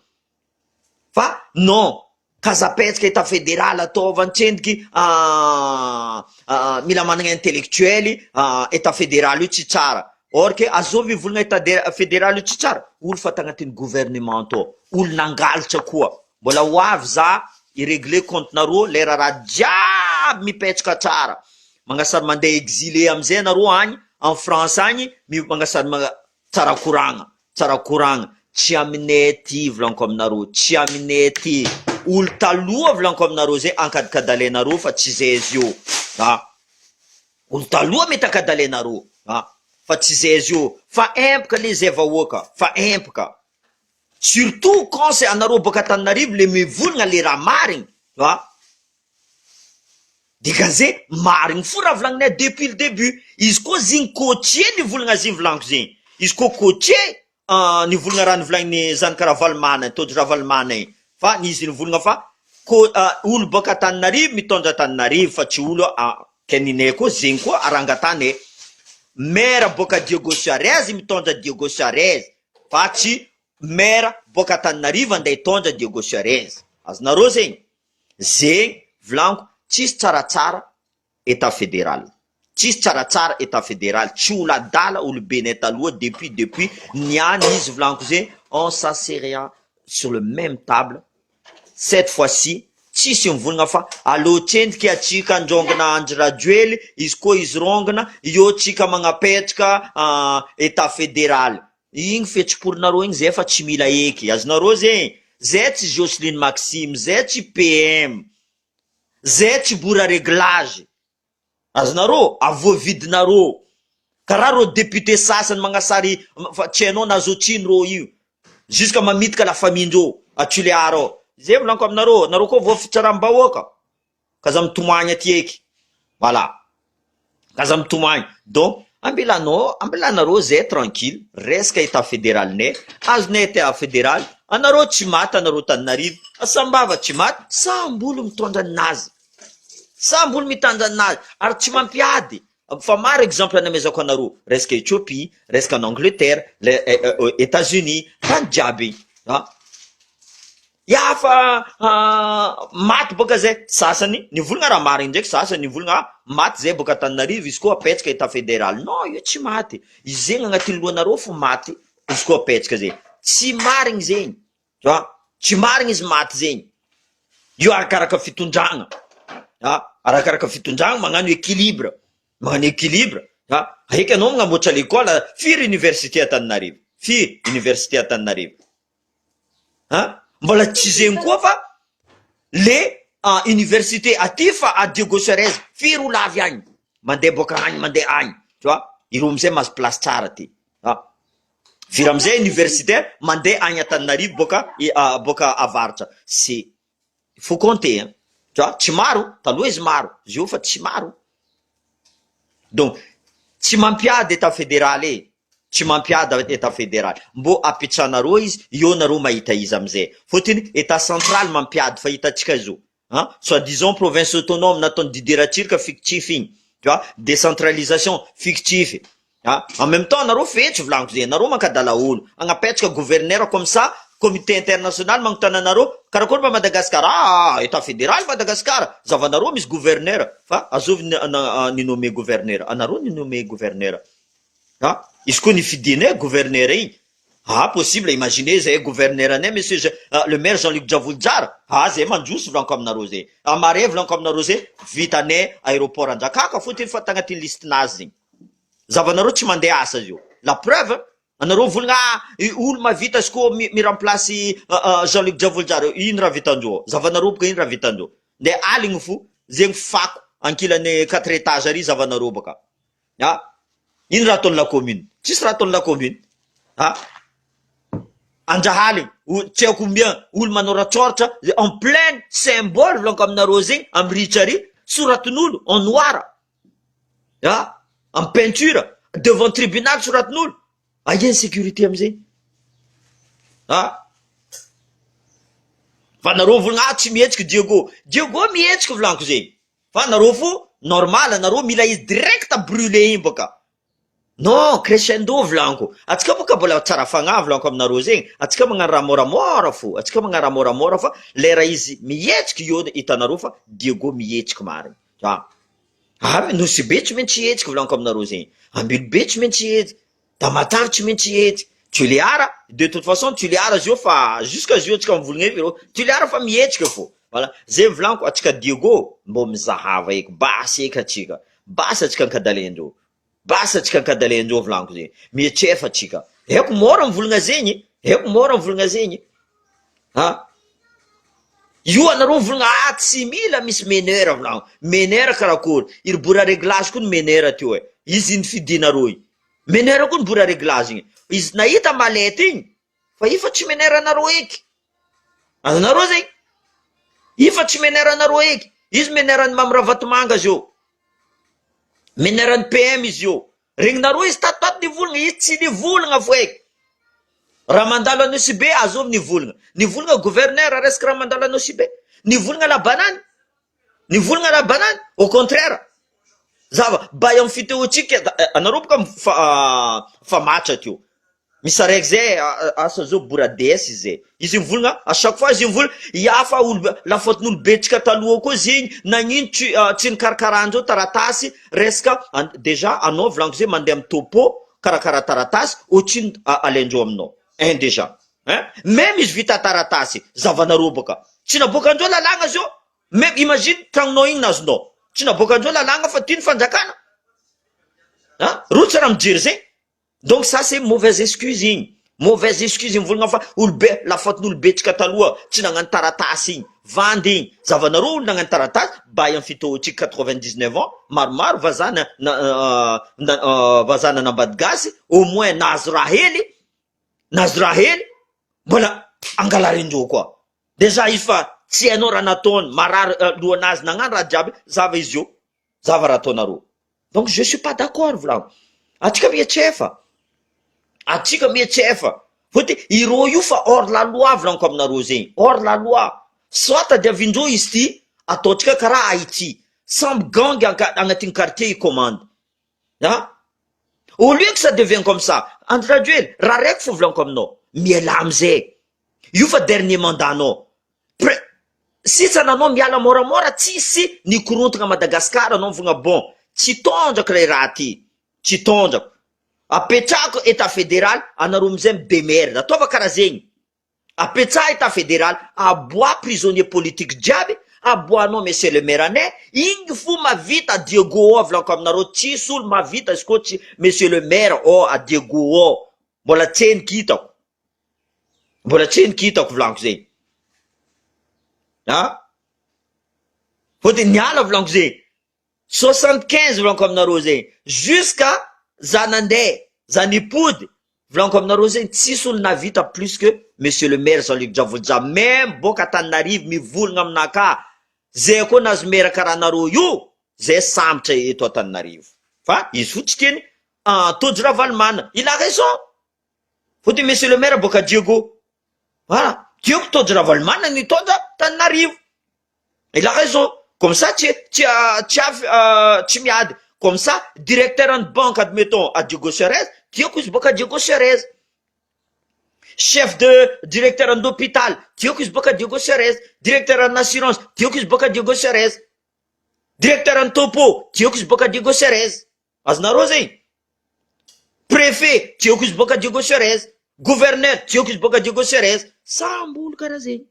fa non kazapetsika état fédéral ataova antsendiky mila managna intellectuel état fédéral io tsy tsara. Or que azovy volagna état fédéral io tsy tsara, olo fa tagnatin'ny gouvernement to, olo nangalatra koa. Mbola ho avy za irégler compte nareo lera raha jiaby mipetraka tsara. Magnasary mandeha exilé amizay nareo agny en France agny magnasary tsara koragna. Tsy aminay aty volaniko aminareo, tsy aminay aty. Olo taloha volaniko aminareo zay ankadikadalenareo fa tsy zay izy io. Olo taloha mety akadalenareo. Fa tsy zay izy io. Fa empaka le zay vahoaka, fa empaka. Surtout quand c'est anareo boka Tananarivo le mivolagna le raha marigny. Dikan'izay marigny fo raha volagninay depuis le début. Izy koa zigny coaché nivolagna zigny volaniko zegny. Izy koa coaché nivolagna raha nivolagny zanaka Ravalomana, tôdry Ravalomana igny. Fa nizy nivolagna fa olo boka Tananarivo mitondra Tananarivo fa tsy olo keninay koa zegny koa arangatanay. Maire boka Diogo Suarez mitondra Diogo Suarez fa tsy maire boka Tananarivo andeha hitondra Diogo Suarez. Azonareo zegny volaniko tsisy tsaratsara état fédéral. Tsisy tsaratsara état fédéral, tsy olo adala olobenay taloha depuis niany izy volaniko zegny, on s'asseyera sur le même table. Cette fois-ci tsisy mivolagna fa allo tsendiky atsika androngana Andry Rajoely, izy koa izy rongana io tsika magnapetraka état fédéral. Igny fetsiporinareo igny zay fa tsy mila eky. Azonareo zegny, zay tsy Jocelyne Maxime, zay tsy PM, zay tsy bora réglage. Azonareo avovidinareo karaha reo député sasany magnasary fa tsy hainao nazotriny reo io jusqu'à mamitika la famille-ndreo Atsulearo. Zay volaniko aminareo, nareo koa voafitsaram-bahoaka kaza mitomagny aty eky. Voilà, kaza mitomagny. Donc ambelanareo zay tranquille, resaka état fédéral nay, azonay état fédéral, anareo tsy maty, anareo Tananarivo, asambava tsy maty, sambolo mitondra anazy, sambolo mitandra anazy, ary tsy mampiady. Fa maro exemple namezako anareo, resaka Éthiopie, resaka en Angleterre, États-Unis, tany jiaby fa maty boka zay sasany nivolagna raha marigny ndraiky, sasany nivolagna maty zay boka Tananarivo, izy koa apetraka état fédéral. Non, io tsy maty. Izy zegny agnatin'ny lohanareo fo maty, izy koa apetraka zay. Tsy marigny zegny. Tsy marigny izy maty zegny. Io arakaraka fitondragna. Arakaraka fitondragna magnano équilibre. Magnano équilibre. Aiky anao magnamboatra l'école, firy université à Tananarivo? Firy université à Tananarivo? Mbola tsy zegny koa fa le université aty fa a Diogo Suarez firy olo avy agny mandeha boka agny mandeha agny, tu vois, ireo amizay mahazo place tsara ty. Firy amizay universitaire mandeha agny Tananarivo boka avaratra. C'est faut compter, tu vois, tsy maro taloha izy maro, izy io fa tsy maro. Donc tsy mampiady état fédéral tsy mampiady état fédéral, mbo apitranareo izy, io nareo mahita izy amizay. Fotony état central mampiady fa hitatsika zao. Soit disons province autonome nataony Didier Ratsirika fictif igny, tu vois, décentralisation fictif. En même temps nareo fetsy volaniko zay, nareo mankadala olo agnapetraka gouverneur comme ça, comité international magnotana anareo karakory mba Madagascar, état fédéral Madagascar, zavanareo misy gouverneur fa azovy ninome gouverneur, anareo ninome gouverneur. izy koa nifidinay gouverneur igny. Possible, imaginez zay gouverneur anay monsieur le maire Jean-Luc Diavoljara. Zay mandroso volaniko aminareo zay. Amare volaniko aminareo zay vitanay aéroport Andrakaka fotony fa tagnatin'ny listinazy zegny. Zavanareo tsy mandeha asa zio. La preuve, anareo volagna olo mavita izy koa miramplace Jean-Luc Diavoljara. Ino raha vitandreo? Zavanareo boka ino raha vitandreo? De aligny fo zegny fako ankilany 4 étages ary zavanareo boka. Ino raha ataon'ny la commune? Tsisy raha ataon'ny la commune. Andrahaly tsy haiko combien olo manoratsoratra en plein symbole volaniko aminareo zegny amy ritrary soratin'olo en noir en peinture devant tribunal soratin'olo. Aia sécurité amizay? Fa nareo volagna tsy mihetsiky Diego mihetsiky volaniko zegny. Fa nareo fo normal, nareo mila izy direct brûlé igny boka. Non, crescendo volaniko. Atsika boka mbola tsara fagnahy volaniko aminareo zegny. Atsika magnano raha moramora fo. Atsika magnano raha moramora fa lera izy mihetsiky io hitanareo fa Diego mihetsiky mariny. Nosy be tsy maintsy hihetsiky volaniko aminareo zegny. Ambilo be tsy maintsy hihetsiky. Damatary tsy maintsy hihetsiky. Tuliara, de toute façon Tuliara zio fa jusqu'à zio atsika mivolagna evy Tuliara fa mihetsiky fo. Voilà, zay volaniko atsika Diego mbo mizahava eky, basy eky atsika. Basy atsika ankadalendreo. Basa atsika ankadalendreo volaniko zegny. Mihetsefa atsika. Haiko mora mivolagna zegny. Haiko mora mivolagna zegny. Io anareo volagna tsy mila misy meneur volaniko. Meneur karakory. Iry bora réglage koa ny meneur teo e. Izy iny fidinareo igny. Meneur koa ny bora réglage igny. Izy nahita malety igny. Fa ifa tsy meneur anareo eky. Azanareo zegny. Ifa tsy meneur anareo eky. Izy meneur any Mamirahavatomanga zio. Meneran'ny PM izy io. Regninareo izy tatotato nivolagna, izy tsy nivolagna fo eky. Raha mandalo anosy be azovy nivolagna. Nivolagna gouverneur resaka raha mandalo anosy be. Nivolagna la banane. Nivolagna la banane. Au contraire. Zava, bay amin'ny fiteotsika, anareo boka fa matcha teo. Misy araiky zay asa zao boradesy zay. Izy mivolagna à chaque fois izy mivolagna iafa olo la faute n'olo betsika taloha koa zegny nagnino tsy nikarakaran'izao taratasy resaka déjà anao volaniko zay mandeha amy topo karakara taratasy ohatriny alaindreo aminao. Déjà. Même izy vita taratasy zavanareo boka. Tsy naboakandreo lalagna zio. Même imagine tragnonao igny nazonao. Tsy naboakandreo lalagna fa tiany fanjakana. Rotsy raha mijery zegny. Donc ça c'est mauvaise excuse igny. Mauvaise excuse igny volagna fa olobe la faute n'olobetsika taloha tsy nagnano taratasy igny. Vandy igny. Zavanareo olo nagnano taratasy bay amin'ny fitoatsika 99 ans, maromaro vazana vazana nambady gasy, au moins nahazo raha hely, mbola angalarindreo koa. Déjà izy fa tsy hainao raha nataony, marary lohanazy nagnano raha jiaby, zava izy io. Zava raha ataonareo. Donc je suis pas d'accord volaniko. Atsika mihetsefa. Atsika mihetsefa. Fôty ireo io fa hors la loi volaniko aminareo zegny. Hors la loi. Soit tadiavindreo izy ty, ataotsika karaha Haïti. Samby gang agnatin'ny quartier i commande. Au lieu que ça devient comme ça, André Rajoel, raha raiky fo volaniko aminao. Miala amizay. Io fa dernier mandanao. Sisa nanao miala moramora tsisy nikorontagna Madagasikara anao mivogna bon. Tsy tondraka le raha ty. Tsy tondraka. Apetrako état fédéral, anareo amizay midemerde. Ataova karaha zegny. Apetraha état fédéral, aboa prisonnier politique jiaby, aboanao monsieur le maire anay, igny fo mavita Diego volaniko aminareo, tsisy olo mavita izy koa tsy monsieur le maire a Diego. Mbola tsy hitako. Mbola tsy hitako volaniko zegny. Fôty niala volaniko zegny. 75 volaniko aminareo zegny. Jusqu'à zanandeha, zanipody, volaniko aminareo zegny tsisy olo navita plus que monsieur le maire Jean-Luc Diavoljara. Même boka Antananarivo mivolagna aminaka. Zay koa nazo maire karaha nareo io, zay sambatra eto Antananarivo. Fa izy fo tsy tiany Todjo Ravalomana. Il a raison. Fôty monsieur le maire boka Diego. Voilà. Tiako Todjo Ravalomana nitondra Antananarivo. Il a raison. Comme ça, tu miady. Comme ça, directeur de banque, admettons, à Diego Serez, tiako izy boka Diego Serez. Chef de directeur d'hôpital, tiako izy boka Diego Serez. Directeur d'assurance, tiako izy boka Diego Serez. Directeur de topo, tiako izy boka Diego Serez. Azonareo zegny. préfet tiako izy boka Diego Suarez, gouverneur tiako izy boka Diego Suarez, samby olo karaha zegny.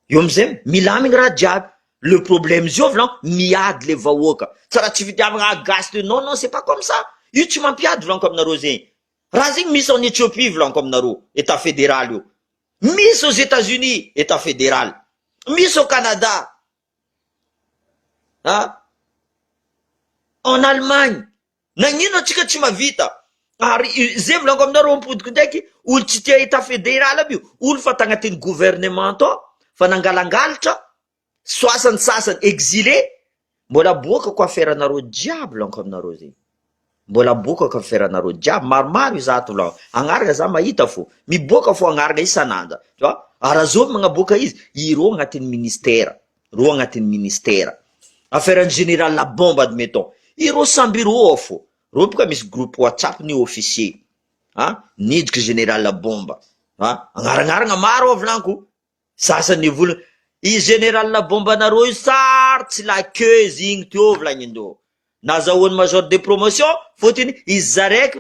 Io amizay milamigny raha jiaby. Le problème zio vlan miady le vahoaka. Tsara tsy fitiavagna gasy non c'est pas comme ça. Io tsy mampiady vlanko aminareo zegny. Raha zegny misy en Éthiopie vlanko aminareo, état fédéral io. Misy aux États-Unis, état fédéral. Misy au Canada. En Allemagne. Nagnino atsika tsy mavita. Ary zay vlanko aminareo ampodiko ndraiky, olo tsy tia état fédéral aby io. Olo fa tagnatin'ny gouvernement to, fa nangalangalatra, soasany sasany exilé, mbola boaka ko aferanareo jiaby vlanko aminareo zegny. Mbola boaka ko aferanareo jiaby, maromaro izato vlanko. Agnaraka za mahita fo, miboaka fo agnaraka isan'andro. Raha zao magnaboaka izy, iro agnatin'ny ministère, ro agnatin'ny ministère. Affaire général la bombe admettons. Iro samby iro ao fo. Ro boka misy groupe WhatsApp ni officier. Nidika général la bombe. Agnaragnaragna maro ao vlanko. Sasany vola i général la bombe anareo io sarotsy la queue izy igny teo vlagnindreo. Nazahoany major de promotion fotiny izy zaraiky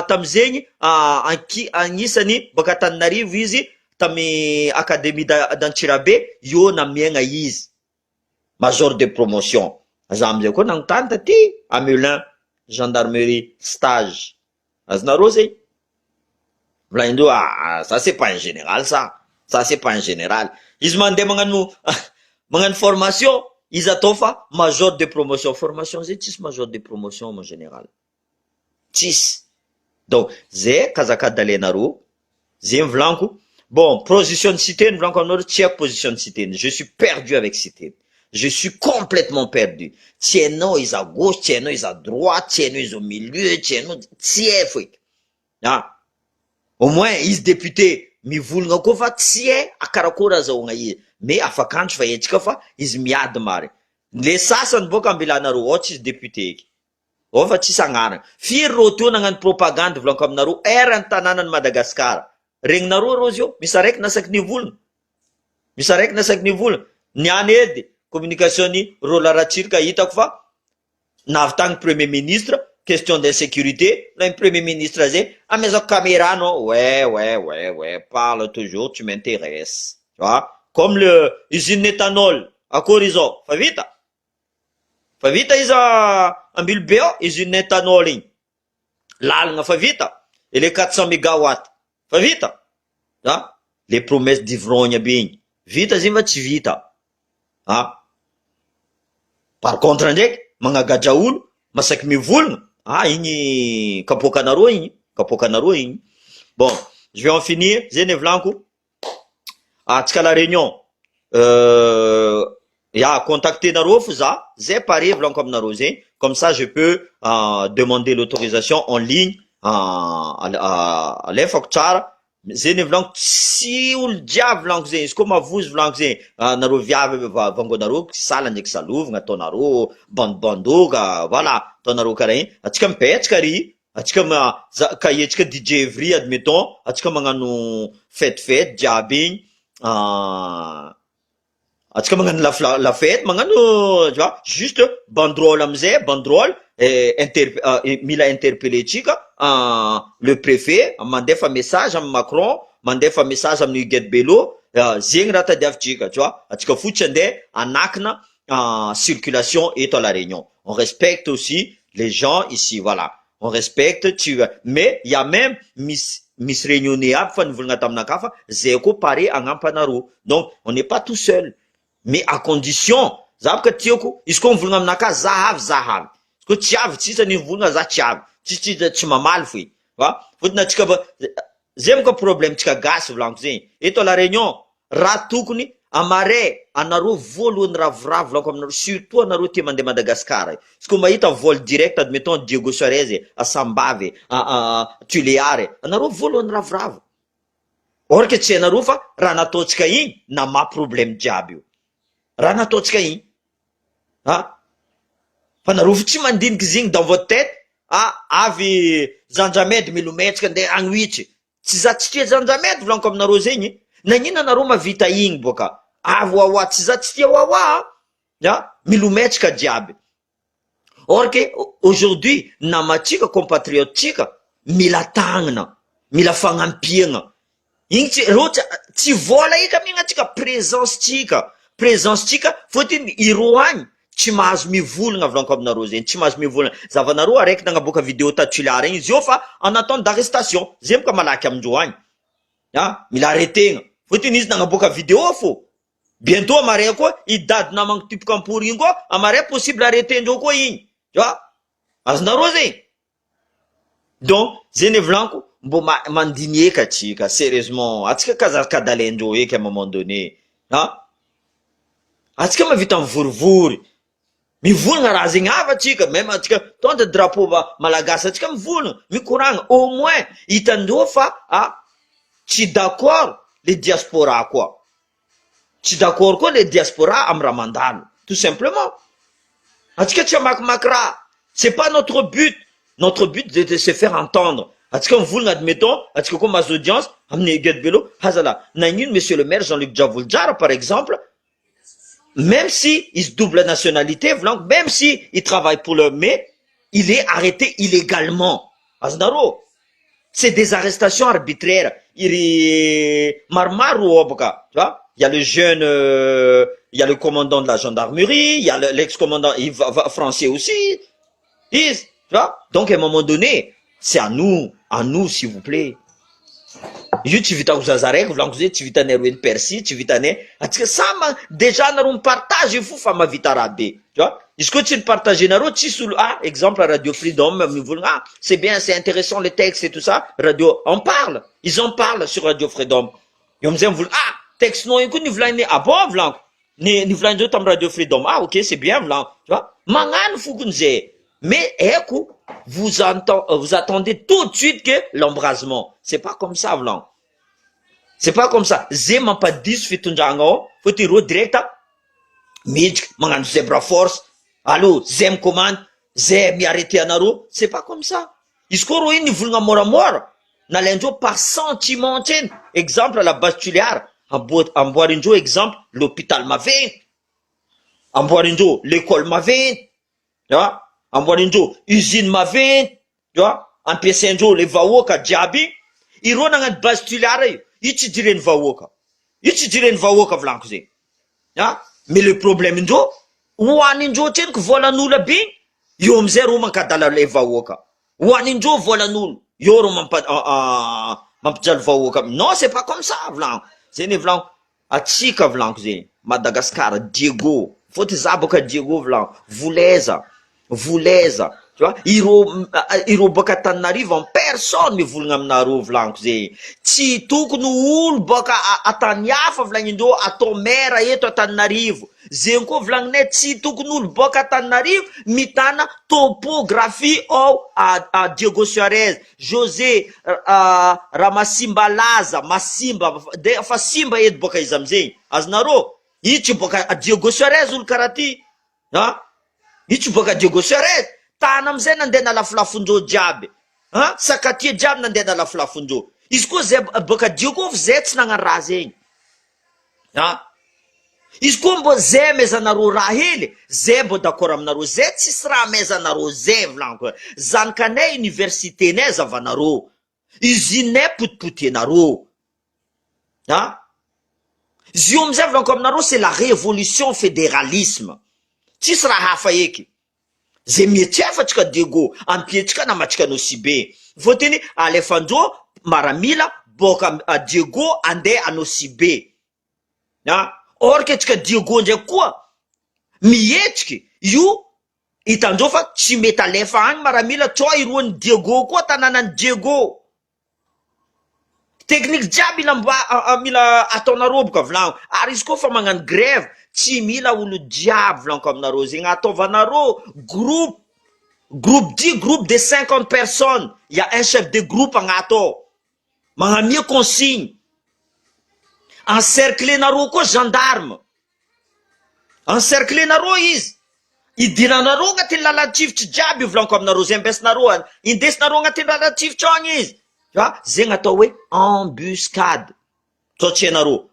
tamizegny agnisany baka Antananarivo izy tamy académie d'Antsirabe io namiagna izy major de promotion. Za amizay koa nagnontany taty Amelin gendarmerie stage. Azonareo zegny vlagnindreo ça c'est pas un général ça c'est pas un général. Izy mandeha magnano magnano formation, izy atao fa major de promotion. Formation zay tsisy major de promotion mon général. Tsisy. Donc zay kazakadalenareo, zay vlanko. Bon, position de cité, vlanko aminareo tsy haiko position de cité. Je suis perdu avec cité. Je suis complètement perdu. Tienao izy à gauche, tienao izy à droite, tienao izy au milieu, tienao tsy hay foiky. Au moins izy député mivolagna koa fa tsy hay akarakôry azahoagna izy. Mais afakantso fa etsika fa izy miady mare. Le sasany boka ambelanareo ohatra izy député eky. Fa tsisy agnarana. Firy rô teo nagnano propagande vlanko aminareo eran'ny tanànan'ny Madagasikara. Regninareo rô zio, misy araiky nasaky nivolagna. Misy araiky nasaky nivolagna. Niany edy communication ni Rola Ratsirika hitako fa navy premier ministre, question d'insécurité, le premier ministre zay, maison caméra non, ouais, parle toujours, tu m'intéresses. Tu vois? Comme le usine d'éthanol, à Corizon, fa vita isa ambilbeo, usine d'éthanol igny. Lalagna fa vita, et les 400 mégawatts, fa vita. Les promesses d'ivrogna be igny. Vita zay va tsy vita. Par contre ndraiky magnagadra olo masaky mivolagna, igny kapokanareo igny. Bon, je vais en finir, zay ne vlanko. Tsika la réunion, contacter nareo fo za, zay pare vlanko aminareo zay, comme ça je peux demander l'autorisation en ligne, alefako tsara. Zay ne vlanko tsy olo jiaby vlanko zay, izy koa mavozo vlanko zay, nareo viavy vangonareo sala ndraiky salovagna ataonareo, bandoka, voilà, ataonareo karaha igny, atsika mipetraka ry, atsika kahietsika DJ Evry admettons, atsika magnano fête jiaby igny, atsika magnano la fête, magnano tu vois, juste banderole amizay, banderole mila interpeller tsika le préfet, mandefa message am Macron, mandefa message am Huguette Bello, zegny raha tadiavintsika, tu vois, atsika fotsy andeha anakina circulation eto à la Réunion. On respecte aussi les gens ici, voilà. On respecte, mais il y a même Miss Réunionnais aby fa nivolagna taminaka fa zay koa pare agnampy anareo. Donc on n'est pas tout seul, mais à condition za baka tiako izy koa mivolagna aminaka za avy ko tsy avy tsisa nivolagna za tsy avy tsy mamaly foy va fotony atsika zay moka problème tsika gasy vlanko zegny eto à la Réunion raha tokony amare anareo voalohany ravoravo vlanko aminareo surtout anareo tia mandeha Madagasikara izy koa mahita vol direct admettons Diego Suarez Asambave Tuleare anareo voalohany ravoravo or que tsy anareo fa raha nataotsika igny na ma problème jiaby io raha nataotsika igny fa nareo tsy mandiniky zegny dans votre tête avy Zanjamedy milometsika nde agnoitry tsy za tsy tia Zanjamedy vlanko aminareo zegny nagnino anareo mavita igny boka avy wawa tsy za tsy tia wawa milometsika jiaby Or que aujourd'hui namatsika compatriotsika mila tagnana, mila fagnampiagna. Igny tsy vola ika mignatsika présence tsika fotiny iro agny tsy mahazo mivolagna volanko aminareo zegny, tsy mahazo mivolagna. Zavanareo araiky nagnaboaka vidéo tatular igny izy io fa en attente d'arrestation, zay moka malaky amindreo agny. Mila arretegna fotiny izy nagnaboaka vidéo fô. Bientôt amare koa idady namagny typique ampory igny koa amare possible arretendreo koa igny. Azonareo zegny. Donc zay volanko mbo mandiny eka atsika sérieusement, atsika kazakadalendreo eky à un moment donné. Atsika mavita mivorivory mivolagna raha zegny avy atsika, même atsika tonda drapeau malagasy atsika mivolagna mikoragna, au moins hitandreo fa tsy d'accord les diaspora koa, tsy d'accord koa les diaspora amy raha mandalo, tout simplement. Atsika tsy amakimaky raha, c'est pas notre but. Notre but de se faire entendre. Atsika mivolagna, admettons, atsika koa mahazo audience amin'ny Gedbelo, hazala nagnino monsieur le maire Jean-Luc Diavoldziara par exemple, même si il double nationalité, même si il travaille pour le, mais il est arrêté illégalement. Azonaro, c'est des arrestations arbitraires. Il marmaro oboka, tu vois. Il y a le jeune, il y a le commandant de la gendarmerie, il y a l'ex-commandant français aussi. Tu vois? Donc, à un moment donné, c'est à nous, s'il vous plaît. Io tsy vita uzazaraiky volanko zay, tsy vitanay Percy, tsy vitanay atsika sama déjà nareo mipartage fo fa mavita raha be, tu vois. Izy koa tsy nipartage nareo tsisy olo exemple à Radio Freedom mivolagna c'est bien, c'est intéressant le texte et tout ça, radio on parle, ils en parlent sur Radio Freedom. Io amizay mivolagna texte non iko nivolagny bon volanko nivolagndreo tam Radio Freedom, ok c'est bien volanko, tu vois. Magnano fokony zay. Mais vous attendez tout de suite que l'embrasement. C'est pas comme ça, Vlan. C'est pas comme ça. Zema pas 10 fitunjango, faut tiro direct. Midj, mangan zebra force. Allô, zem commande, zem mi arrêté anaro. C'est pas comme ça. Iskoro ini vulnga mora. Nalenjo par sentiment. Exemple à la base tuliard. Amboarinjo, exemple, l'hôpital m'avait. Amboarinjo, l'école m'avait. Tu vois? Amboarinjo usine mavent, tu vois, ampiasaindreo le vahoaka jiaby, ireo nagnano base tuliara io tsy direny vahoaka, io tsy direny vahoaka volanko zegny. Mais le problème indreo hoanindreo treniko volan'olo aby io amizay ro mankadala le vahoaka, hoanindreo volan'olo io ro mampijalo vahoaka. Non, c'est pas comme ça volanko. Zany volanko atsika volanko zegny Madagascar, Diego fôty za boka Diego volanko Vuleza, tu vois, iro boka Tananarivo en personne mivolagna aminareo volanko zegny. Tsy tokony olo boka atany hafa volagnindreo atao maire eto Antananarivo. Zegny koa volagninay tsy tokony olo boka Antananarivo mitana topographie à Diego Suarez, José Ramasimba Laza, Masimba, fa simba eto boka izy amizegny. Azonareo, io tsy boka Diego Suarez olo karaha ty. Io tsy boka Diego Suarez, tana amizay nandeha nalafilafondreo jiaby. Sakatia jiaby nandeha nalafilafondreo. Izy koa zay boka Diego zay tsy nagnano raha zegny. Izy koa mbo zay mezanareo raha hely, zay mbo d'accord aminareo, zay tsisy raha mezanareo zay volanko. Zanakanay université nay zavanareo, usinenay potipotianareo. Izy io amizay volanko aminareo c'est la révolution fédéralisme. Tsisy raha hafa eky. Zay mietsefatsika Diego, ampietsika namatsika Nosibe. Fotiny alefandreo maramila boka Diego andeha Nosibe. Or que tsika Diego ndraiky koa mihetsiky io hitandreo fa tsy mety alefa agny maramila tsoa iroany Diego koa tananany Diego. Technique jiaby mila ataonareo boka volanko. Ary izy koa fa magnano grève tsy mila olo jiaby volanko aminareo zegny, ataovanareo groupe 10 groupe de 50 personnes, il y a un chef de groupe agnato magnamia consigne, encerclenareo koa gendarme, encerclenareo izy idiranareo agnatin'ny lalan-tsivitry jiaby volanko aminareo zay ambesinareo, indesinareo agnatin'ny lalan-tsivitry agny izy. Zegny atao hoe embuscade. Tsotsianareo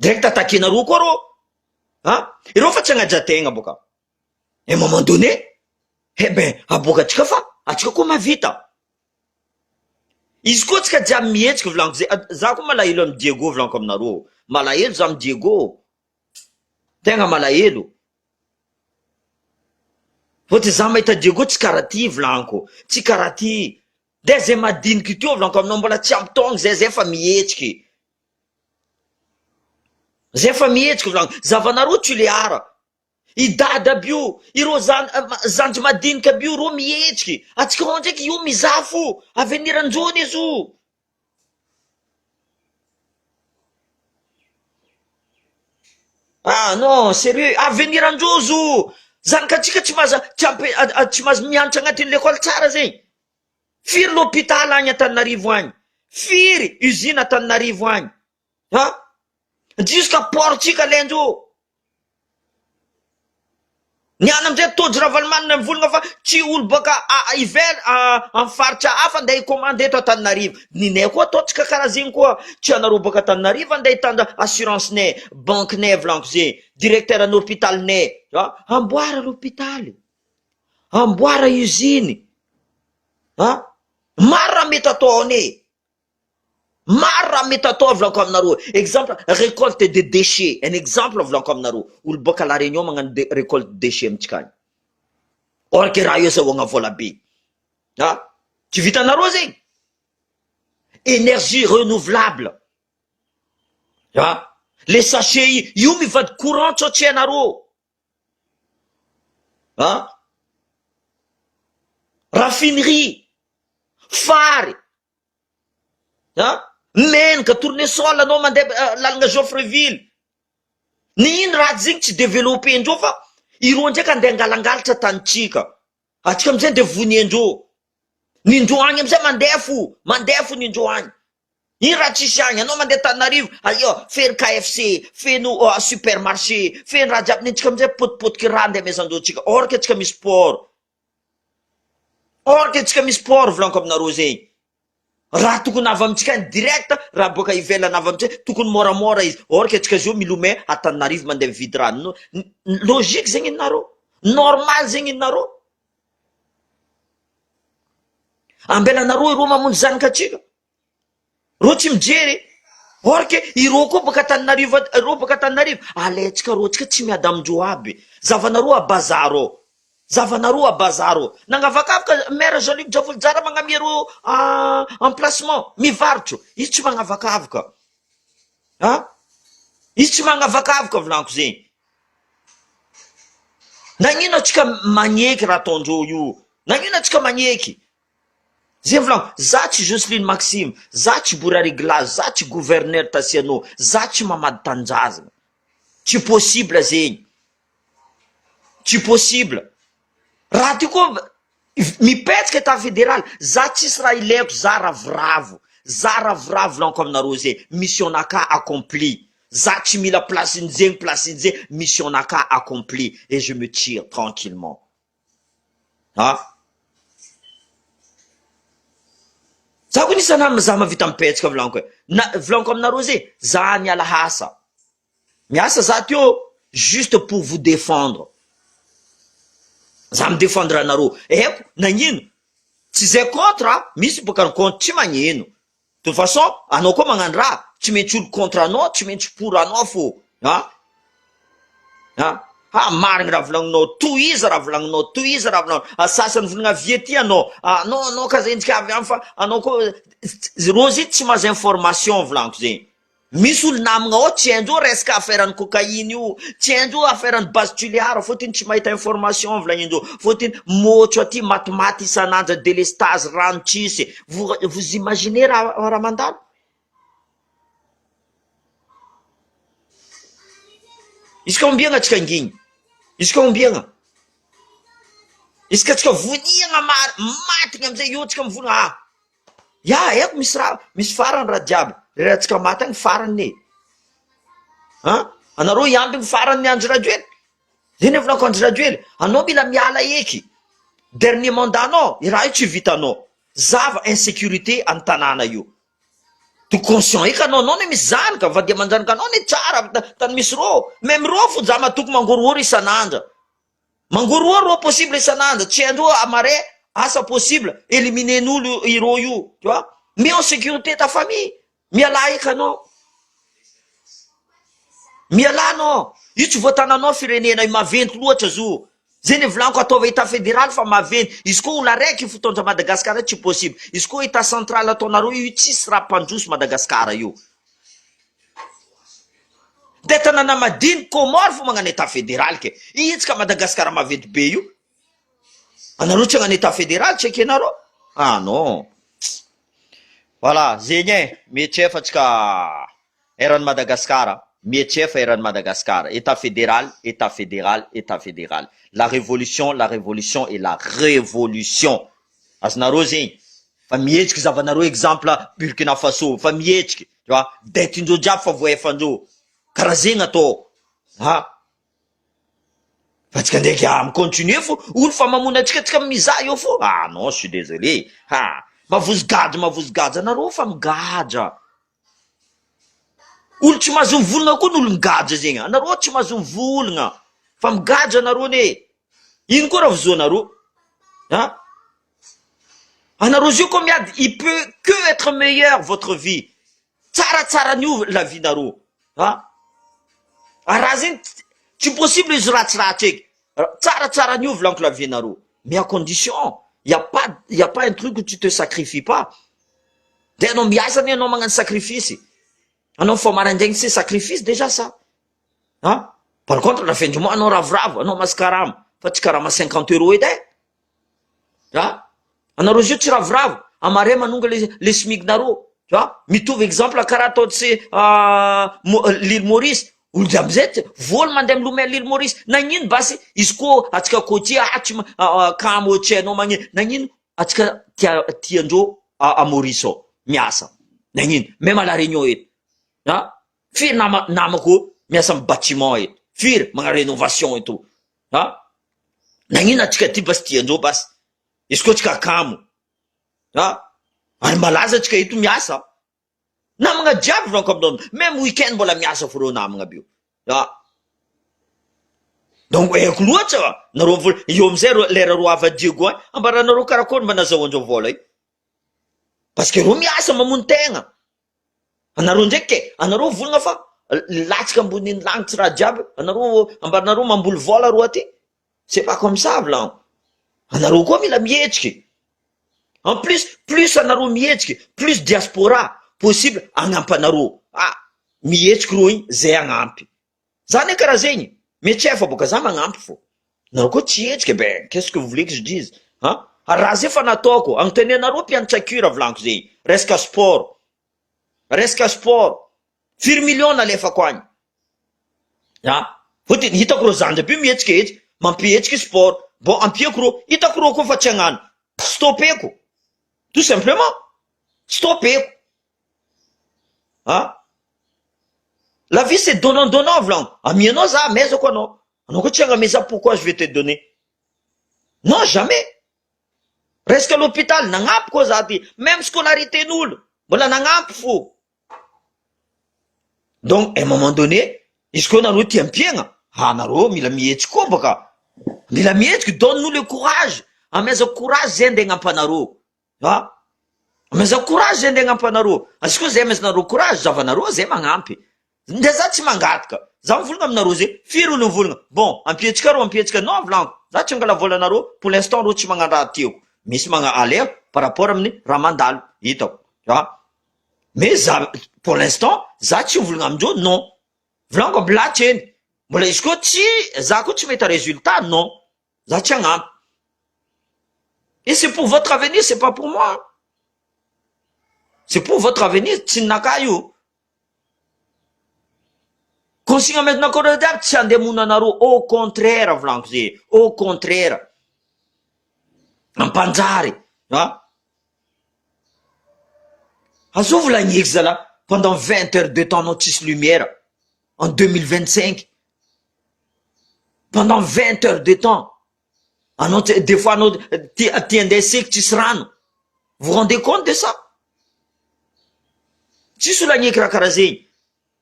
direct attaquenareo koa rô ireo fa tsy agnajategna boka et moment donné ben aboaka atsika fa atsika koa mavita izy koa tsika jiaby mihetsika volaniko zay za koa malahelo amy Diego volaniko aminareo malahelo za amy Diego tegna malahelo fôty za mahita Diego tsy karaha ty volaniko tsy karaha ty de zay madiniky teo volaniko aminao mbola tsy ampy taogna zay fa mihetsiky zay fa mihetsiky volaniko zavanareo Toliara idady aby io ireo zanjy madinika aby io ro mihetsiky atsika ao ndraiky io mizafo aveniranjony izy io non sérieux aveniranjozo zanakatsika tsy maza tsy maza mianatra agnatin'ny lekôly tsara zegny firy l'hôpital agny Antananarivo agny firy usine Antananarivo agny jusqu'à portsika lendro niana amizay tôjy Ravalomanana mivolagna fa tsy olo baka ivela amy faritra hafa andeha hicommande eto Antananarivo ninay koa ataotsika karaha zegny koa tsy anareo baka Antananarivo andeha hitanda assurance-nay banque-nay volaniko zegny directeur an'ny hôpitalinay amboara l'hôpitaly amboara usine maro raha mety atao ane maro raha mety atao volaniko aminareo exemple récolte de déchets un exemple volaniko aminareo olo boka la réunion magnano récolte de déchets amitsika agny or ke raha io zahoagna vola be tsy vitanareo zegny énergie renouvelable le sachet io mivady courant tsotsy anareo raffinerie fary menaka tournesol anao mandeha lalagna Geoffreville nino raha zegny tsy développé ndreo fa ireo ndraiky andeha angalangalatra tanitsika atsika amizay nde voniandreo nindreo agny amizay mandefo nindreo agny ino raha tsisy agny anao mandeha Tananarivo fery KFC feno supermarché feno raha jiaby nitsika amizay potipotiky raha ndeha amezandreo tsika or ke tsika misy sport volaniko aminareo zegny raha tokony avy amitsika any direct raha boka ivelana avy amitsika tokony moramora izy or ke tsika zio milomay Antananarivo mandeha mividy rano logique zegny inareo normal zegny inareo ambelanareo ireo mamonjy zanakatsika ro tsy mijery or ke ireo koa baka Antananarivo alaitsika ro tsika tsy miady amindreo aby zavanareo abazaro nangavakavaka maire Jean-Luc Javolojara magnamia reo emplacement mivarotro izy tsy magnavakavaka izy tsy magnavakavaka volaniko zegny nagnino atsika magneky raha ataondreo io nagnino atsika magneky zay volaniko za tsy Jocelyne Maxime za tsy Bora Réglage za tsy gouverneur Tasiano za tsy Mamady Tanjazana tsy possible zegny tsy possible raha ty koa mipetsika eta fédéral za tsisy raha ilaiko za ravoravo volaniko aminareo zay mission naka accompli za tsy mila placeny zegny mission naka accompli et je me tire tranquillement za koa nisana za mavita mipetsika volaniko aminareo zay za miasa za teo juste pour vous défendre za mi défendre anareo eko nagnino tsy zay contre misy boka contre tsy magnino de toute façon anao koa magnano raha tsy maintsy olo contre anao tsy maintsy pour anao fô marigny raha volagninao tohiza raha volagninao sasany volagna viety anao non ka zay ntsika avy any fa anao koa ro zy tsy mahazo information volaniko zegny misy olo namagna ao tsy haindreo resaka affaire-ny cocaïne io tsy haindreo affaire-ny base Toliara fôtiny tsy mahita information volagnin'indreo fôtiny motro aty matimaty isan'andra délestage rano tsisy vous imaginez raha mandalo izy ka ombiagna atsika angigny izy ka ombiagna izy ka tsika voniagna matigny amizay io tsika mivolagna eko misy farany raha jiaby raha tsika maty agny farany anareo iambigny farany Andry Rajoely zany volako Andry Rajoely anao mila miala eky dernier mandat anao raha io tsy vitanao zava insécurité any tanàna io conscient eka anao ne misy zanaka va dia manjanaka anao ne tsara tany misy rô même rô fo za matoko mangorohoro isan'andra mangorohoro rô possible isan'andra tsy andro amare asa possible éliminen'olo irô io tu vois mais en sécurité ta famille miala eka anao miala anao io tsy voatananao firenena maventy loatra zo zay ny volaniko ataova état fédéral fa maventy izy koa olo araiky fotondra Madagasikara tsy possible izy koa état central ataonareo io tsisy raha mpandroso Madagasikara io de tanàna madiny Comore fo magnano état fédéral ke itsika Madagasikara maventy be io anareo tsy hagnano état fédéral tsy ekenareo ah non voilà zegny mietrefatsika eran'ny Madagasikara mietrefa eran'ny Madagasikara état fédéral état fédéral état fédéral la révolution et la révolution azonareo zegny fa mihetsiky zavanareo exemple Burkina Faso fa mihetsiky tu vois detindreo jiaby fa voefandreo karaha zegny atao ha fa tsika ndraiky micontinue fo olo fa mamona atsika mizaha eo fo ah non je suis désolé ha mavozogadra anareo fa migadra olo tsy mahazo mivolagna koa n'olo migadra zegny anareo tsy mahazo mivolagna fa migadra anareo ne ino koa raha vozoanareo ha anareo zio koa miady il peut que être meilleur votre vie tsaratsara nio la vie nareo ha raha zegny tsy possible izy ratsiratsy eky tsaratsara nio volaniko la vie nareo mais à condition y a pas un truc où tu te sacrifies pas de anao miasa ne anao magnano sacrifice anao fa marandraigny c'est sacrifice déjà ça hein par contre la fin du mois anao ravoravo anao maskarama fa tsy karama 50 € edy ha anareo zio tsy ravoravo amare manonga le SMIC nareo tu vois mitovy exemple karaha ataotsy l'île Maurice olo jiaby zay voly mandeha milomay l'île Maurice nagnino basy izy koa atsika koty tsy kamo tsy hainao magnino nagnino atsika tiandreo à Maurice ao miasa nagnino même à la Réunion eto ha firy namako miasa amy bâtiment eto firy magna rénovation eto ha nagnino atsika ty basy tiandreo basy izy koa tsika kamo ha ary malaza atsika eto miasa namagna jiaby volaniko aminao même week-end mbola miasa fo reo namagna bio ha donc haiko loatra nareo vola eo amizay lera roa avadiego ambaranareo karakory mba nazahoandreo vola i parce que reo miasa mamono tegna anareo ndraiky anareo volagna fa latsika amboniny langitsy raha jiaby anareo ambaranareo mamboly vola roa aty c'est pas comme ça volaniko anareo koa mila mihetsiky en plus anareo mihetsiky plus diaspora possible agnampy anareo mihetsiky ro igny zay agnampy zany karaha zegny mietsefa boka za magnampy fo nareo koa tsy hetsika ben qu'est-ce que vous voulez que je dise hein raha zay fa nataoko agnotenenareo mpianatsakura volaniko zegny resaka sport firy million alefako agny ha fotiny hitako ro zandraby mihetsika etsy mampihetsiky sport bon ampieko ro hitako ro koa fa tsy agnano stopeko tout simplement stopeko ha la vie c'est donnant volaniko amianao za amezako anao koa tsy agnameza pourquoi je vais te donner non jamais resaka l'hôpital nagnampy koa za ty même scolarité n'olo mbola nagnampy fo donc à un moment donné izy koa nareo tia mpiegna nareo mila mihetsiky koa baka mila mihetsiky donne-nous le courage amezako courage zay nde agnampy anareo ha amezako courage zay nde agnampy anareo izy koa zay amezanareo courage zavanareo zay magnampy nde za tsy mangataka za mivolagna aminareo zay firy olo mivolagna bon ampietsika non volaniko za tsy angala volanareo pour l'instant reo tsy magnano raha tieko misy magna aleo par rapport amin'ny raha mandalo hitako ha mais za pour l'instant za tsy mivolagna amindreo non volaniko ambilatry eny mbola izy koa tsy za koa tsy mety résultat non za tsy agnampy et c'est pour votre avenir c'est pas pour moi c'est pour votre avenir tsy ninaka io consigne maintenant koa reo jiaby tsy andemono anareo au contraire volaniko zay au contraire ampanjary ha azo volagneky zala pendant 20 heures de temps anao tsisy lumière en 2025 pendant 20 heures de temps anao des fois anao tia andeha seky tsisy rano vous rendez compte de ça tsisy olo agneky raha karaha zegny.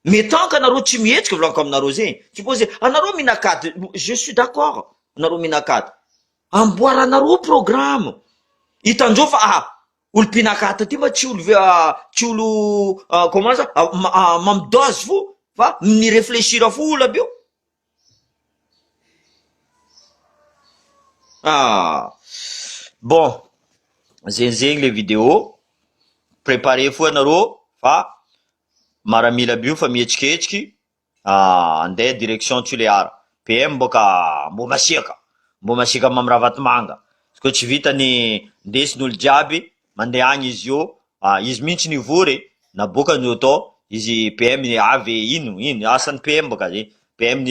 Mais tant que anareo tsy mihetsika volaniko aminareo zegny, suppose anareo minakady, je suis d'accord, anareo minakady, amboaranareo programme, hitandreo fa olo mpinakata ty ma tsy olo comment ça mamidozy fo fa mireflechira fo olo aby io. Bon, zegny le vidéo, préparez fo anareo fa maramila aby io fa mihetsiketsiky, andeha direction Toliara. PM boka mbo masiaka mamy Ravatomanga. Izy tsy vitany ndesin'olo jiaby mandeha agny izy io, izy mihitsy nivory naboaka ny atao, izy PM avy ino asan'ny PM boka zegny. PM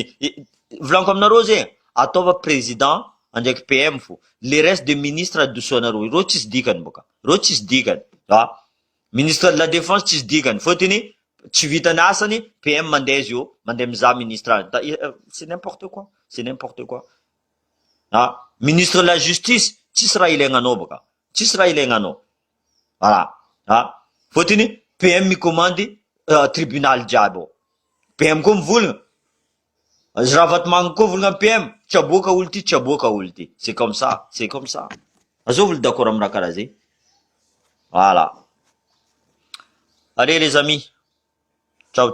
volaniko aminareo zegny, ataova président andraiky PM fo, le reste de ministre adosoanareo, reo tsisy dikany boka, reo tsisy dikany. Ministre de la défense tsisy dikany, fôtony tsy vitany asany PM mandeha izy io, mandeha mizaha ministre c'est n'importe quoi. Ministre de la justice tsisy raha ilaignanao boka, tsisy raha ilaignanao. Voilà. Fôtony PM mikomandy tribunal jiaby. PM koa mivolagna, Ravatomanga koa volagna PM, tsy aboaka olo ty, c'est comme ça. Azao volo d'accord amin'ny raha karaha zegny. Voilà. Allez les amis. Ciao.